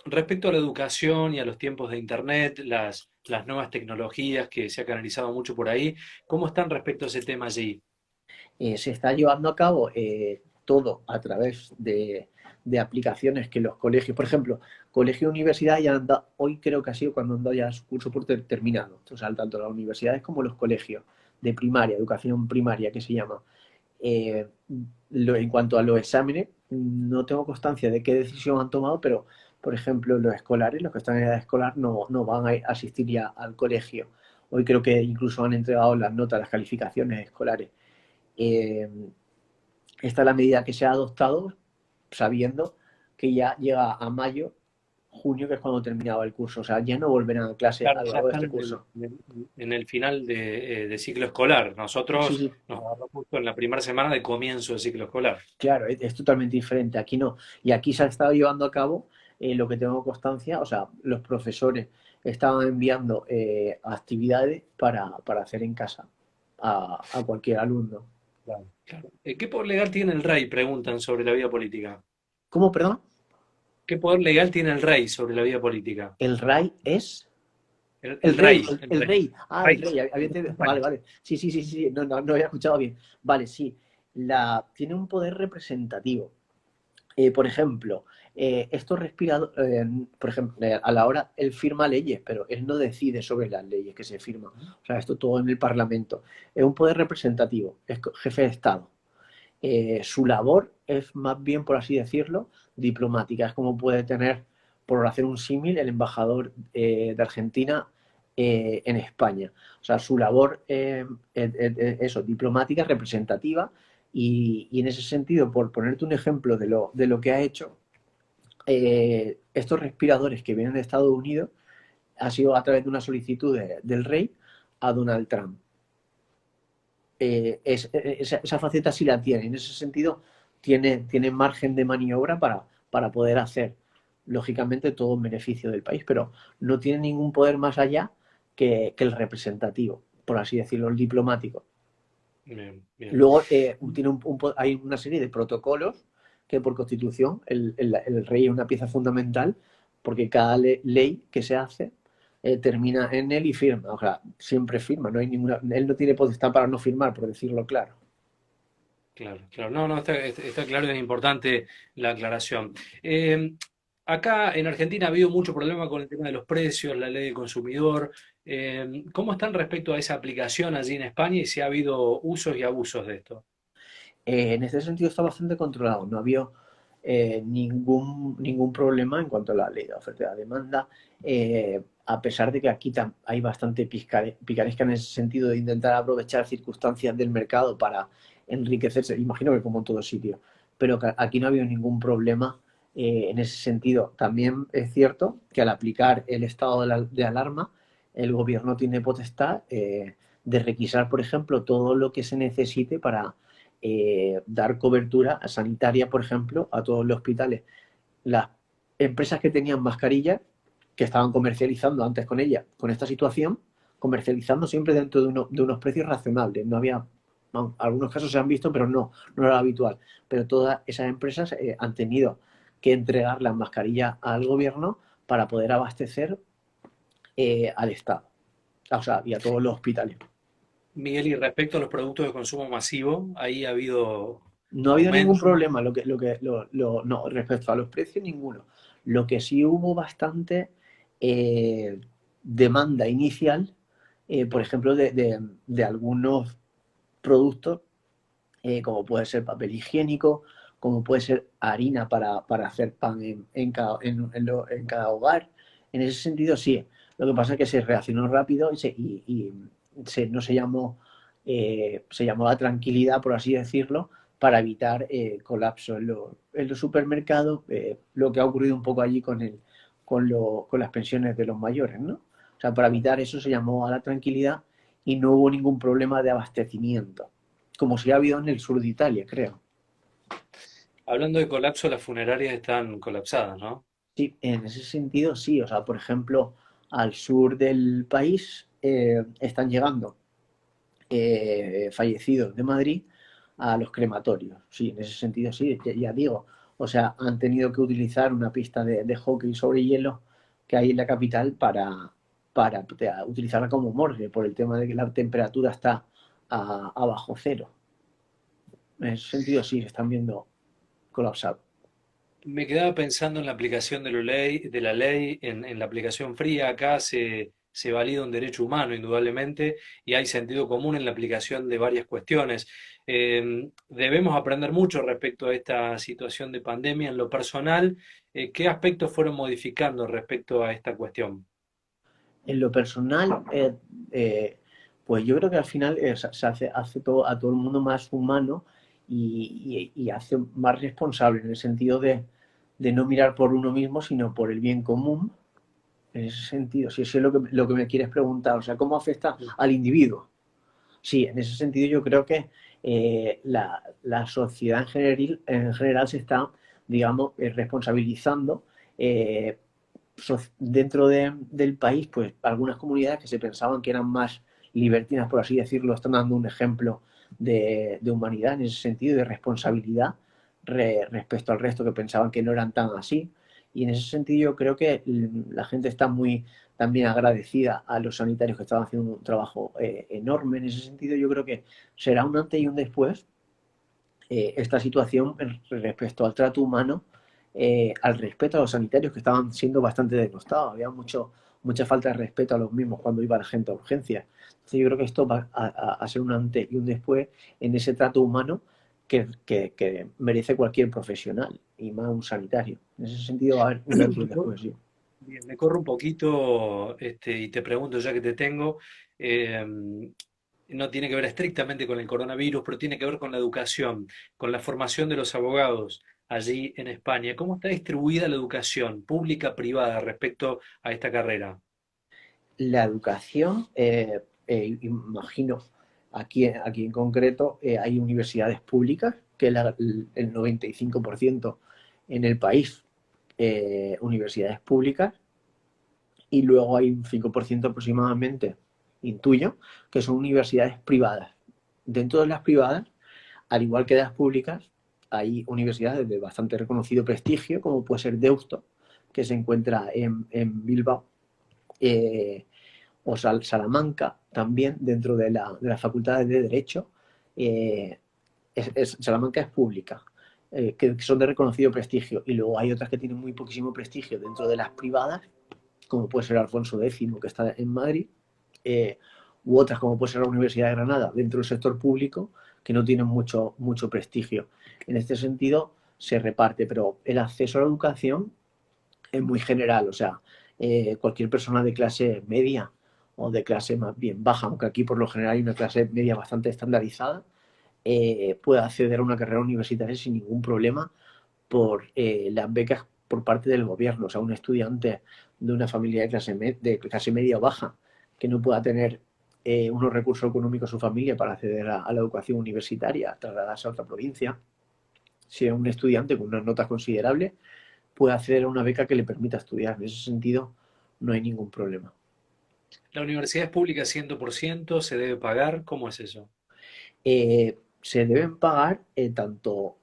Respecto a la educación y a los tiempos de Internet, las nuevas tecnologías que se ha canalizado mucho por ahí, ¿cómo están respecto a ese tema allí?
Se está llevando a cabo todo a través de aplicaciones que los colegios, por ejemplo, colegio y universidad ya han dado, hoy creo que ha sido cuando han dado ya su curso por terminado, o sea, tanto las universidades como los colegios de primaria, educación primaria que se llama. Eh, en cuanto a los exámenes, no tengo constancia de qué decisión han tomado, pero, por ejemplo, los escolares, los que están en edad escolar, no van a asistir ya al colegio. Hoy creo que incluso han entregado las notas, las calificaciones escolares. Eh, Esta es la medida que se ha adoptado sabiendo que ya llega a mayo, junio, que es cuando terminaba el curso. O sea, ya no volverán a clase
Claro,
a lo
ya
largo de
están
este curso.
en el final de ciclo escolar.
Sí,
Nosotros
sí,
nos agarró justo en la primera semana de comienzo de ciclo escolar.
claro, es totalmente diferente. Aquí no. Y aquí se ha estado llevando a cabo lo que tengo constancia, o sea, los profesores estaban enviando actividades para hacer en casa a cualquier alumno.
Claro, claro. ¿Qué poder legal tiene el rey? Preguntan sobre la vida política.
¿Cómo, perdón?
¿Qué poder legal tiene el rey sobre la vida política?
El RAI es
El
el rey,
rey, el
el
rey.
rey. Ah, el
Rey
rey.
de
Vale,
España.
vale. Sí, sí, sí, sí. No, no, no había escuchado bien. Vale, sí. Tiene un poder representativo. Por ejemplo, estos respiradores, por ejemplo, a la hora él firma leyes, pero él no decide sobre las leyes que se firman. O sea, esto todo en el Parlamento. Es un poder representativo, es jefe de Estado. Su labor es más bien, por así decirlo, diplomática. Es como puede tener, por hacer un símil, el embajador de Argentina en España. O sea, su labor eso, diplomática, representativa, y en ese sentido, por ponerte un ejemplo de lo que ha hecho, estos respiradores que vienen de Estados Unidos ha sido a través de una solicitud del rey a Donald Trump. Esa faceta sí la tiene. En ese sentido, tiene margen de maniobra para poder hacer, lógicamente, todo en beneficio del país, pero no tiene ningún poder más allá que el representativo, por así decirlo, el diplomático.
Bien, bien.
Luego hay una serie de protocolos que por constitución el rey es una pieza fundamental porque cada ley que se hace termina en él y firma. O sea, siempre firma. No hay ninguna, él no tiene potestad para no firmar, por decirlo claro.
Claro, claro. No, no, está claro y es importante la aclaración. Eh, Acá en Argentina ha habido mucho problema con el tema de los precios, la ley del consumidor. ¿Cómo están respecto a esa aplicación allí en España y si ha habido usos y abusos de esto?
En este sentido está bastante controlado. No ha habido ningún problema en cuanto a la ley de oferta y la demanda, a pesar de que aquí hay bastante picaresca en ese sentido de intentar aprovechar circunstancias del mercado para enriquecerse. Imagino que como en todo sitio, pero que aquí no ha habido ningún problema en ese sentido. También es cierto que al aplicar el estado de alarma, el gobierno tiene potestad de requisar, por ejemplo, todo lo que se necesite para dar cobertura sanitaria, por ejemplo, a todos los hospitales. Las empresas que tenían mascarillas, que estaban comercializando antes con ella, con esta situación, comercializando siempre dentro de unos precios razonables. No había, bueno, algunos casos se han visto, pero no era lo habitual. Pero todas esas empresas han tenido que entregar las mascarillas al gobierno para poder abastecer al Estado, o sea, y a todos los hospitales.
Miguel, y respecto a los productos de consumo masivo, ahí ha habido
No ha habido ningún
aumento.
problema no, respecto a los precios, ninguno. Lo que sí hubo bastante demanda inicial, por ejemplo, de algunos productos, como puede ser papel higiénico, como puede ser harina para hacer pan en cada hogar. En ese sentido, sí. Lo que pasa es que se reaccionó rápido no se llamó la tranquilidad, por así decirlo, para evitar colapso en los supermercados, lo que ha ocurrido un poco allí con las pensiones de los mayores, ¿no? O sea, para evitar eso se llamó a la tranquilidad y no hubo ningún problema de abastecimiento, como si ha habido en el sur de Italia, creo.
Hablando de colapso, las funerarias están colapsadas, ¿no?
Sí, en ese sentido sí. O sea, por ejemplo, al sur del país están llegando fallecidos de Madrid a los crematorios. Sí, en ese sentido sí, ya digo. O sea, han tenido que utilizar una pista de hockey sobre hielo que hay en la capital para utilizarla como morgue por el tema de que la temperatura está a bajo cero. En ese sentido sí, se están viendo colapsados.
Me quedaba pensando en la aplicación de la ley, en la aplicación fría. Acá se valida un derecho humano, indudablemente, y hay sentido común en la aplicación de varias cuestiones. Debemos aprender mucho respecto a esta situación de pandemia. En lo personal, ¿qué aspectos fueron modificando respecto a esta cuestión?
En lo personal, pues yo creo que al final se hace todo, a todo el mundo más humano y hace más responsable en el sentido de no mirar por uno mismo, sino por el bien común. En ese sentido, si eso es lo que me quieres preguntar, o sea, ¿cómo afecta al individuo? Sí, en ese sentido yo creo que la sociedad en general se está, digamos, responsabilizando eh, dentro del país, pues algunas comunidades que se pensaban que eran más libertinas, por así decirlo, están dando un ejemplo de humanidad en ese sentido, de responsabilidad respecto al resto que pensaban que no eran tan así. Y en ese sentido yo creo que la gente está muy también agradecida a los sanitarios que estaban haciendo un trabajo enorme. En ese sentido yo creo que será un antes y un después esta situación respecto al trato humano, al respeto a los sanitarios que estaban siendo bastante denostados. Había mucha falta de respeto a los mismos cuando iba la gente a urgencias. Entonces yo creo que esto va a ser un antes y un después en ese trato humano que merece cualquier profesional y más un sanitario. En ese sentido va a haber un antes y un después, sí.
Bien, me corro un poquito, y te pregunto ya que te tengo, eh, no tiene que ver estrictamente con el coronavirus, pero tiene que ver con la educación, con la formación de los abogados allí en España. ¿Cómo está distribuida la educación pública, privada respecto a esta carrera?
La educación, imagino, aquí en concreto hay universidades públicas, que el 95% en el país, universidades públicas, y luego hay un 5% aproximadamente, intuyo, que son universidades privadas. Dentro de las privadas, al igual que de las públicas, hay universidades de bastante reconocido prestigio, como puede ser Deusto, que se encuentra en Bilbao, eh, o Salamanca también dentro de las facultades de Derecho. eh, Salamanca es pública, que son de reconocido prestigio, y luego hay otras que tienen muy poquísimo prestigio dentro de las privadas, como puede ser Alfonso X, que está en Madrid, eh, u otras como puede ser la Universidad de Granada, dentro del sector público, que no tienen mucho prestigio. En este sentido se reparte, pero el acceso a la educación es muy general. O sea, cualquier persona de clase media o de clase más bien baja, aunque aquí por lo general hay una clase media bastante estandarizada, puede acceder a una carrera universitaria sin ningún problema por las becas por parte del gobierno. O sea, un estudiante de una familia de clase media o baja que no pueda tener unos recursos económicos su familia para acceder a la educación universitaria, trasladarse a otra provincia, si es un estudiante con unas notas considerables, puede acceder a una beca que le permita estudiar. En ese sentido, no hay ningún problema.
¿La universidad es pública 100%? ¿Se debe pagar? ¿Cómo es eso?
Se deben pagar tanto,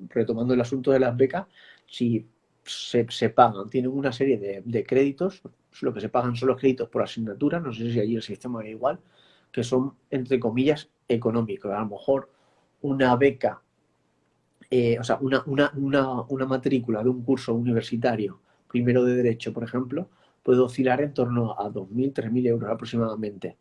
retomando el asunto de las becas, si se pagan, tienen una serie de créditos, lo que se pagan son los créditos por asignatura, no sé si allí el sistema es igual, que son, entre comillas, económicos. A lo mejor una beca, o sea, una matrícula de un curso universitario, primero de Derecho, por ejemplo, puede oscilar en torno a 2.000, 3.000 euros aproximadamente.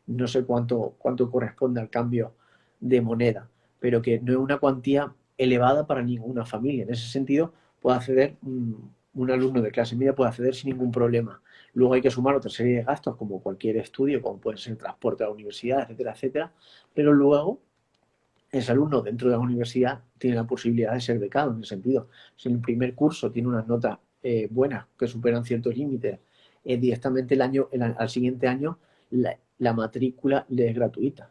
No sé cuánto corresponde al cambio de moneda, pero que no es una cuantía elevada para ninguna familia. En ese sentido, puede acceder, un alumno de clase media puede acceder sin ningún problema. Luego hay que sumar otra serie de gastos, como cualquier estudio, como puede ser el transporte a la universidad, etcétera, etcétera. Pero luego, ese alumno dentro de la universidad tiene la posibilidad de ser becado, en el sentido, si en el primer curso tiene unas notas buenas que superan ciertos límites, directamente al siguiente año la matrícula le es gratuita.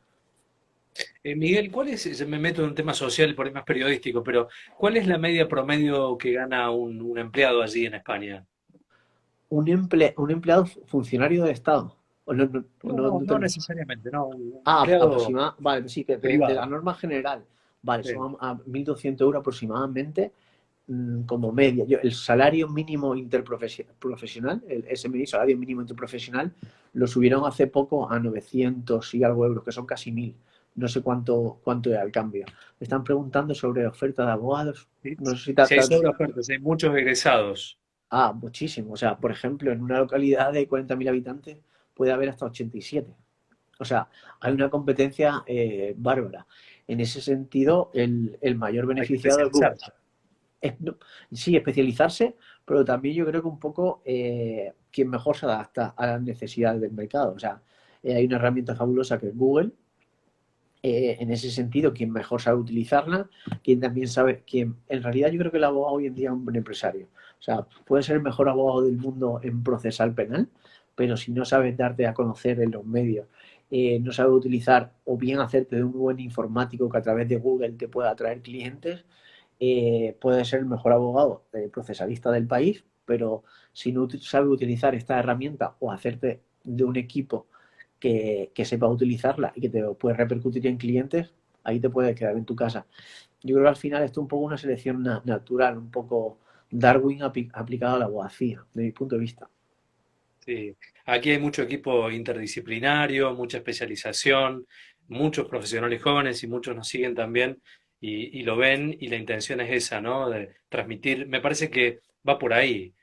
Miguel, ¿cuál es, me meto en un tema social por ahí más periodístico, pero ¿cuál es la media promedio que gana un empleado allí en España?
Un empleado funcionario de Estado. O
No, no, no necesariamente, no, un empleado
aproximado, vale, pues sí, que de la
privado.
norma general, vale,
Sí.
son a 1.200 euros aproximadamente, como media. El salario mínimo interprofesional, el SMI, salario mínimo interprofesional, lo subieron hace poco a 900 y algo euros, que son casi 1.000. No sé cuánto era el cambio. Me están preguntando sobre oferta de abogados.
Sí,
No sé si
si hay sobreofertas, hay muchos egresados.
muchísimo. O sea, por ejemplo, en una localidad de 40.000 habitantes puede haber hasta 87. O sea, hay una competencia bárbara. En ese sentido, el mayor
Hay que
beneficiado es Google.
especializarse.
No, sí, especializarse, pero también yo creo que un poco quien mejor se adapta a las necesidades del mercado. O sea, hay una herramienta fabulosa que es Google. En ese sentido, quien mejor sabe utilizarla, quien también sabe, quien en realidad yo creo que el abogado hoy en día es un buen empresario. O sea, puede ser el mejor abogado del mundo en procesal penal, pero si no sabes darte a conocer en los medios, no sabes utilizar o bien hacerte de un buen informático que a través de Google te pueda atraer clientes, puedes ser el mejor abogado procesalista del país, pero si no sabes utilizar esta herramienta o hacerte de un equipo que sepa utilizarla y que te puede repercutir en clientes, ahí te puedes quedar en tu casa. Yo creo que al final esto es un poco una selección natural, un poco Darwin aplicado a la abogacía, de mi punto de vista.
Sí. Aquí hay mucho equipo interdisciplinario, mucha especialización, muchos profesionales jóvenes y muchos nos siguen también y lo ven y la intención es esa, ¿no? De transmitir, me parece que va por ahí,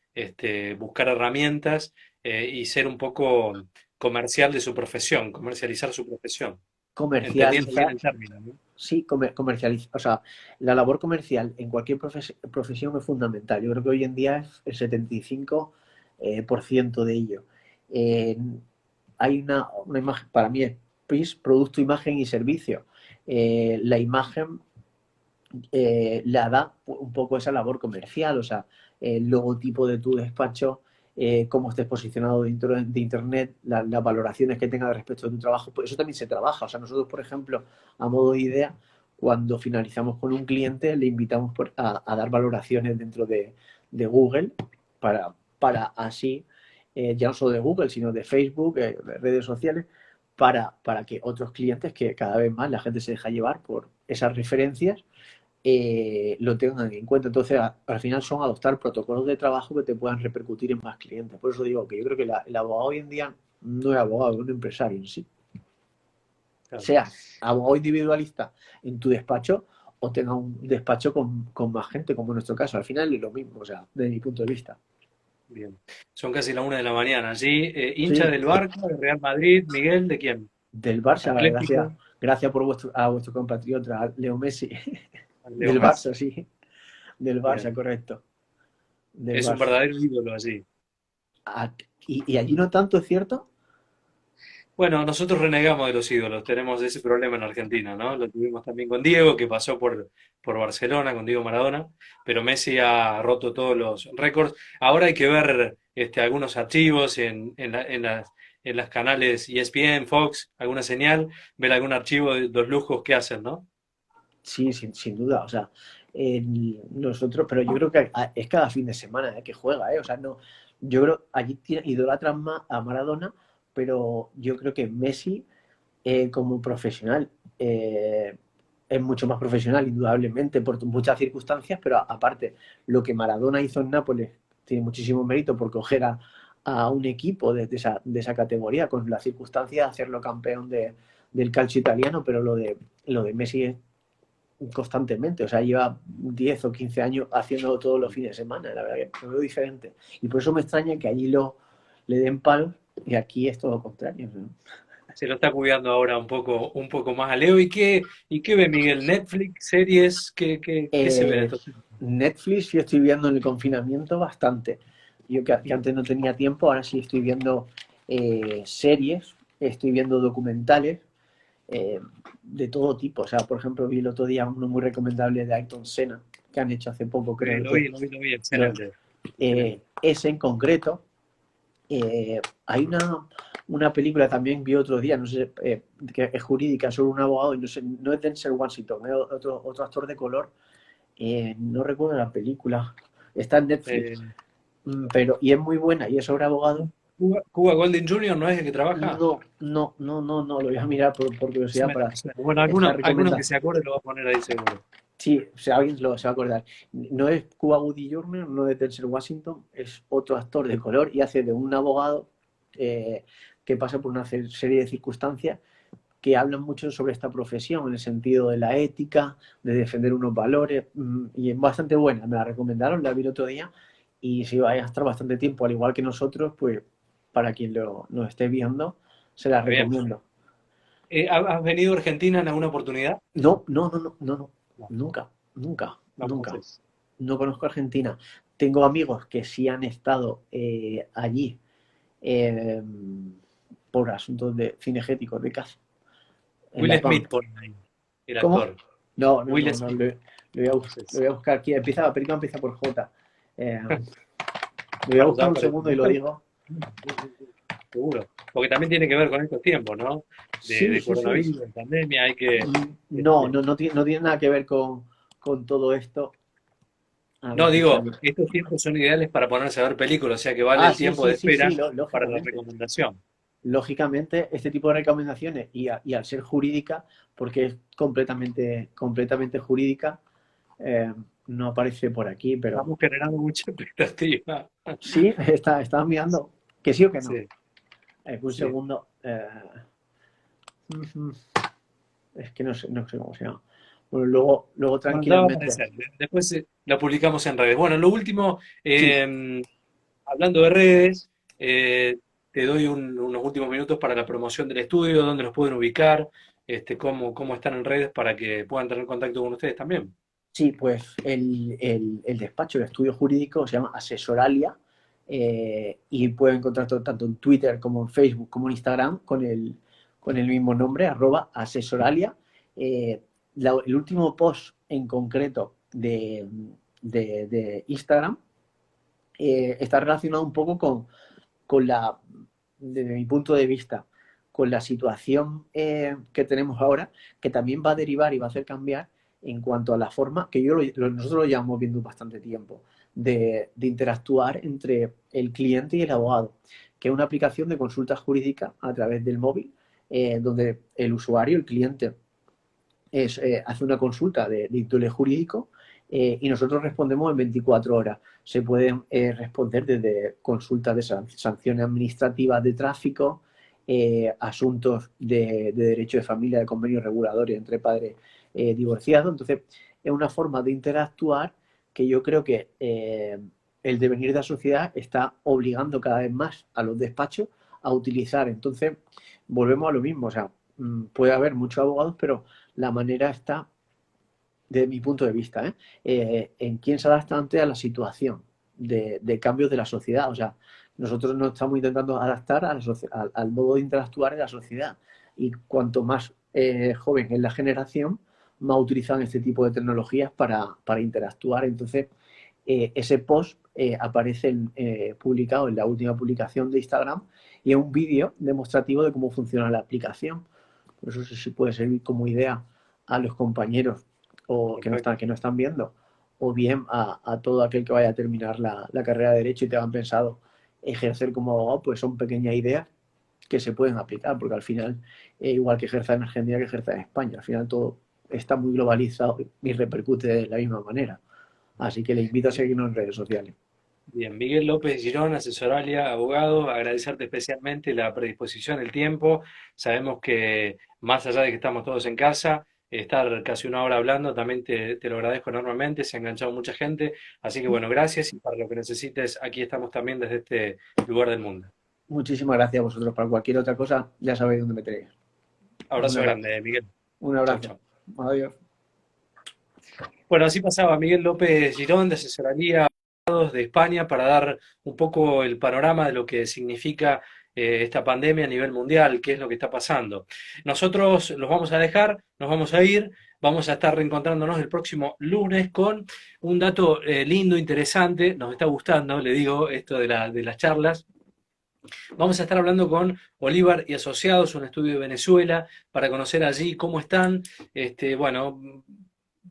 buscar herramientas y ser un poco comercial de su profesión, comercializar su profesión, entendiendo bien
Comercializar,
el término, ¿no?
sí, comercializar, o sea, la labor comercial en cualquier profesión es fundamental. Yo creo que hoy en día es el 75% por ciento de ello. Eh, Hay una imagen, para mí es PIS, producto, imagen y servicio. La imagen le da un poco esa labor comercial, o sea, el logotipo de tu despacho, cómo estés posicionado dentro de Internet, las valoraciones que tenga respecto de tu trabajo, pues eso también se trabaja. O sea, nosotros, por ejemplo, a modo de idea, cuando finalizamos con un cliente, le invitamos a dar valoraciones dentro de Google para así, ya no solo de Google, sino de Facebook, de redes sociales, para que otros clientes, que cada vez más la gente se deja llevar por esas referencias, lo tengan en cuenta. Entonces, al final son adoptar protocolos de trabajo que te puedan repercutir en más clientes. Por eso digo que yo creo que el abogado hoy en día no es abogado, es un empresario en sí.
Claro.
Seas abogado individualista en tu despacho o tenga un despacho con más gente, como en nuestro caso. Al final es lo mismo, o sea, desde mi punto de vista.
Bien. Son casi la 1 de la mañana. Allí, hincha
Sí,
del Barça, de Real Madrid, Miguel, ¿de quién?
del Barça, gracias,
Atlético,
gracias por a vuestro compatriota Leo Messi.
Leo
Del
Messi.
Barça, sí. Del Barça,
Bien.
correcto. Del
Es un
Barça.
verdadero ídolo allí.
Y allí no tanto, ¿es cierto?
Bueno, nosotros renegamos de los ídolos, tenemos ese problema en Argentina, ¿no? Lo tuvimos también con Diego, que pasó por Barcelona, con Diego Maradona, pero Messi ha roto todos los récords. Ahora hay que ver algunos archivos en las canales ESPN, Fox, alguna señal, ver algún archivo de los lujos que hacen, ¿no?
Sí, sin duda. O sea, nosotros, pero yo creo que es cada fin de semana que juega, ¿eh? O sea, no, yo creo, allí idolatran más a Maradona, pero yo creo que Messi, como profesional, es mucho más profesional, indudablemente, por muchas circunstancias, pero aparte, lo que Maradona hizo en Nápoles tiene muchísimo mérito por coger a un equipo de esa categoría, con las circunstancias de hacerlo campeón del calcio italiano, pero lo de Messi es constantemente, o sea, lleva 10 o 15 años haciéndolo todos los fines de semana, la verdad que lo veo diferente. Y por eso me extraña que allí le den palos y aquí es todo lo contrario, ¿no?
Se lo está cuidando ahora un poco más a Leo. ¿Y qué ve Miguel? ¿Netflix, series? ¿Qué se ve en
Eh,
estos tiempos?
Netflix yo estoy viendo en el confinamiento bastante. Yo que antes no tenía tiempo, ahora sí estoy viendo series, estoy viendo documentales de todo tipo. O sea, por ejemplo, vi el otro día uno muy recomendable de Ayrton Senna, que han hecho hace poco, creo que
Lo vi,
lo-
excelente. Excelente.
ese en concreto. Hay una película también vi otro día, no sé, que es jurídica sobre un abogado y no sé, no es Denzel Washington, es otro actor de color, no recuerdo la película, está en Netflix,
Eh,
pero y es muy buena y es sobre abogado.
Cuba Golding Jr. ¿no es el que trabaja?
No, lo voy a mirar por curiosidad
Me
para
suena. Bueno,
esta
alguno que
recomendación.
se acuerde lo va a poner ahí seguro.
Sí, o sea, alguien se va a acordar. No es Cuba Gooding Jr., no es Denzel Washington, es otro actor de color y hace de un abogado eh, que pasa por una serie de circunstancias que hablan mucho sobre esta profesión, en el sentido de la ética, de defender unos valores, y es bastante buena. Me la recomendaron, la vi el otro día, y si vais a estar bastante tiempo, al igual que nosotros, pues para quien nos esté viendo, se la
Está bien.
recomiendo.
¿Has venido a Argentina en alguna oportunidad?
No,
No, no
nunca.
conoces.
No conozco Argentina. Tengo amigos que sí han estado allí eh, por asuntos de cinegéticos de caza, en
Will
La Pampa.
Smith por ahí, el
¿Cómo?
actor. Will
No,
Smith,
lo
conoces.
voy a buscar aquí. La película empieza por J. Lo voy a
Bueno,
buscar
ya
un
aparece.
segundo y lo digo.
Sí, sí, sí, seguro. Porque también tiene que ver con estos tiempos, ¿no?
Sí,
De
sí, sí.
coronavirus, de pandemia, hay que...
No,
este,
no tiene nada que ver con todo esto. A ver
no,
si
digo,
sale.
estos tiempos son ideales para ponerse a ver películas, o sea que vale el tiempo de espera para la
Lógicamente.
recomendación.
Lógicamente, este tipo de recomendaciones y al ser jurídica, porque es completamente jurídica, eh, no aparece por aquí, pero
Estamos generando mucha expectativa.
sí, estaba mirando que sí o que no.
Sí,
Un
sí.
segundo. Es que no sé cómo se llama. Bueno, luego
Bueno, ya va a
tranquilamente.
aparecer. Después la publicamos en redes. Bueno, lo último,
Sí,
hablando de redes, te doy unos últimos minutos para la promoción del estudio, dónde los pueden ubicar, cómo están en redes para que puedan tener contacto con ustedes también.
sí, pues el despacho, el estudio jurídico se llama Asesoralia y pueden encontrar tanto en Twitter como en Facebook como en Instagram con el mismo nombre, @asesoralia. Eh, el último post en concreto de Instagram está relacionado un poco con desde mi punto de vista, con la situación que tenemos ahora, que también va a derivar y va a hacer cambiar en cuanto a la forma, que nosotros lo llevamos viendo bastante tiempo, de interactuar entre el cliente y el abogado, que es una aplicación de consulta jurídica a través del móvil, donde el usuario, el cliente, hace una consulta de índole jurídico y nosotros respondemos en 24 horas. Se pueden responder desde consultas de sanciones administrativas de tráfico, asuntos de derecho de familia, de convenios reguladores entre padres divorciados. Entonces, es una forma de interactuar que yo creo que el devenir de la sociedad está obligando cada vez más a los despachos a utilizar. Entonces, volvemos a lo mismo. O sea, puede haber muchos abogados, pero la manera está, desde mi punto de vista, en quién se adapta ante a la situación de cambios de la sociedad. O sea, nosotros nos estamos intentando adaptar al modo de interactuar en la sociedad. Y cuanto más joven es la generación, más utilizan este tipo de tecnologías para interactuar. Entonces, ese post aparece publicado en la última publicación de Instagram y es un vídeo demostrativo de cómo funciona la aplicación. Por eso sí puede servir como idea a los compañeros o
Perfecto.
que no están viendo, o bien a todo aquel que vaya a terminar la carrera de Derecho y te han pensado ejercer como abogado, pues son pequeñas ideas que se pueden aplicar, porque al final, igual que ejerza en Argentina que ejerza en España, al final todo está muy globalizado y repercute de la misma manera. Así que le invito a seguirnos en redes sociales.
Bien, Miguel López Girón, asesoralia, abogado, agradecerte especialmente la predisposición, el tiempo. Sabemos que más allá de que estamos todos en casa, estar casi una hora hablando, también te lo agradezco enormemente, se ha enganchado mucha gente. Así que bueno, gracias y para lo que necesites, aquí estamos también desde este lugar del mundo.
Muchísimas gracias a vosotros. Para cualquier otra cosa, ya sabéis dónde me tenéis. Un
Abrazo
abrazo.
grande, Miguel.
Un
Chau,
abrazo.
chau.
Adiós.
Bueno, así pasaba Miguel López Girón de asesoraría de España para dar un poco el panorama de lo que significa esta pandemia a nivel mundial, qué es lo que está pasando. Nosotros los vamos a dejar, nos vamos a ir, vamos a estar reencontrándonos el próximo lunes con un dato lindo, interesante, nos está gustando, le digo, esto de las charlas. Vamos a estar hablando con Bolívar y Asociados, un estudio de Venezuela, para conocer allí cómo están, bueno,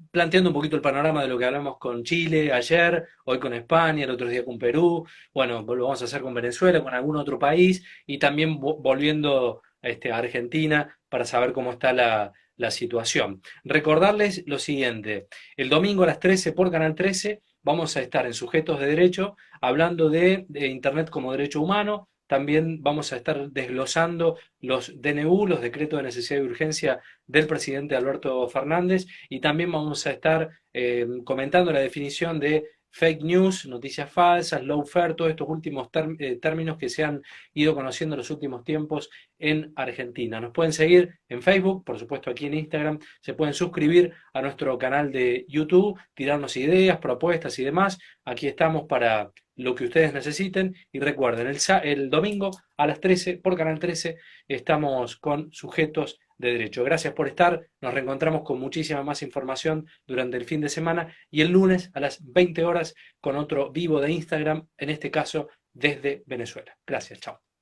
planteando un poquito el panorama de lo que hablamos con Chile ayer, hoy con España, el otro día con Perú, bueno, lo vamos a hacer con Venezuela, con algún otro país, y también volviendo a Argentina para saber cómo está la situación. Recordarles lo siguiente, el domingo a las 13 por Canal 13 vamos a estar en Sujetos de Derecho hablando de Internet como derecho humano. También vamos a estar desglosando los DNU, los decretos de necesidad y urgencia del presidente Alberto Fernández, y también vamos a estar comentando la definición de fake news, noticias falsas, lawfare, todos estos últimos términos que se han ido conociendo en los últimos tiempos en Argentina. Nos pueden seguir en Facebook, por supuesto aquí en Instagram, se pueden suscribir a nuestro canal de YouTube, tirarnos ideas, propuestas y demás. Aquí estamos para lo que ustedes necesiten, y recuerden, el domingo a las 13 por Canal 13 estamos con Sujetos de Derecho. Gracias por estar, nos reencontramos con muchísima más información durante el fin de semana y el lunes a las 20 horas con otro vivo de Instagram, en este caso desde Venezuela. Gracias, chao.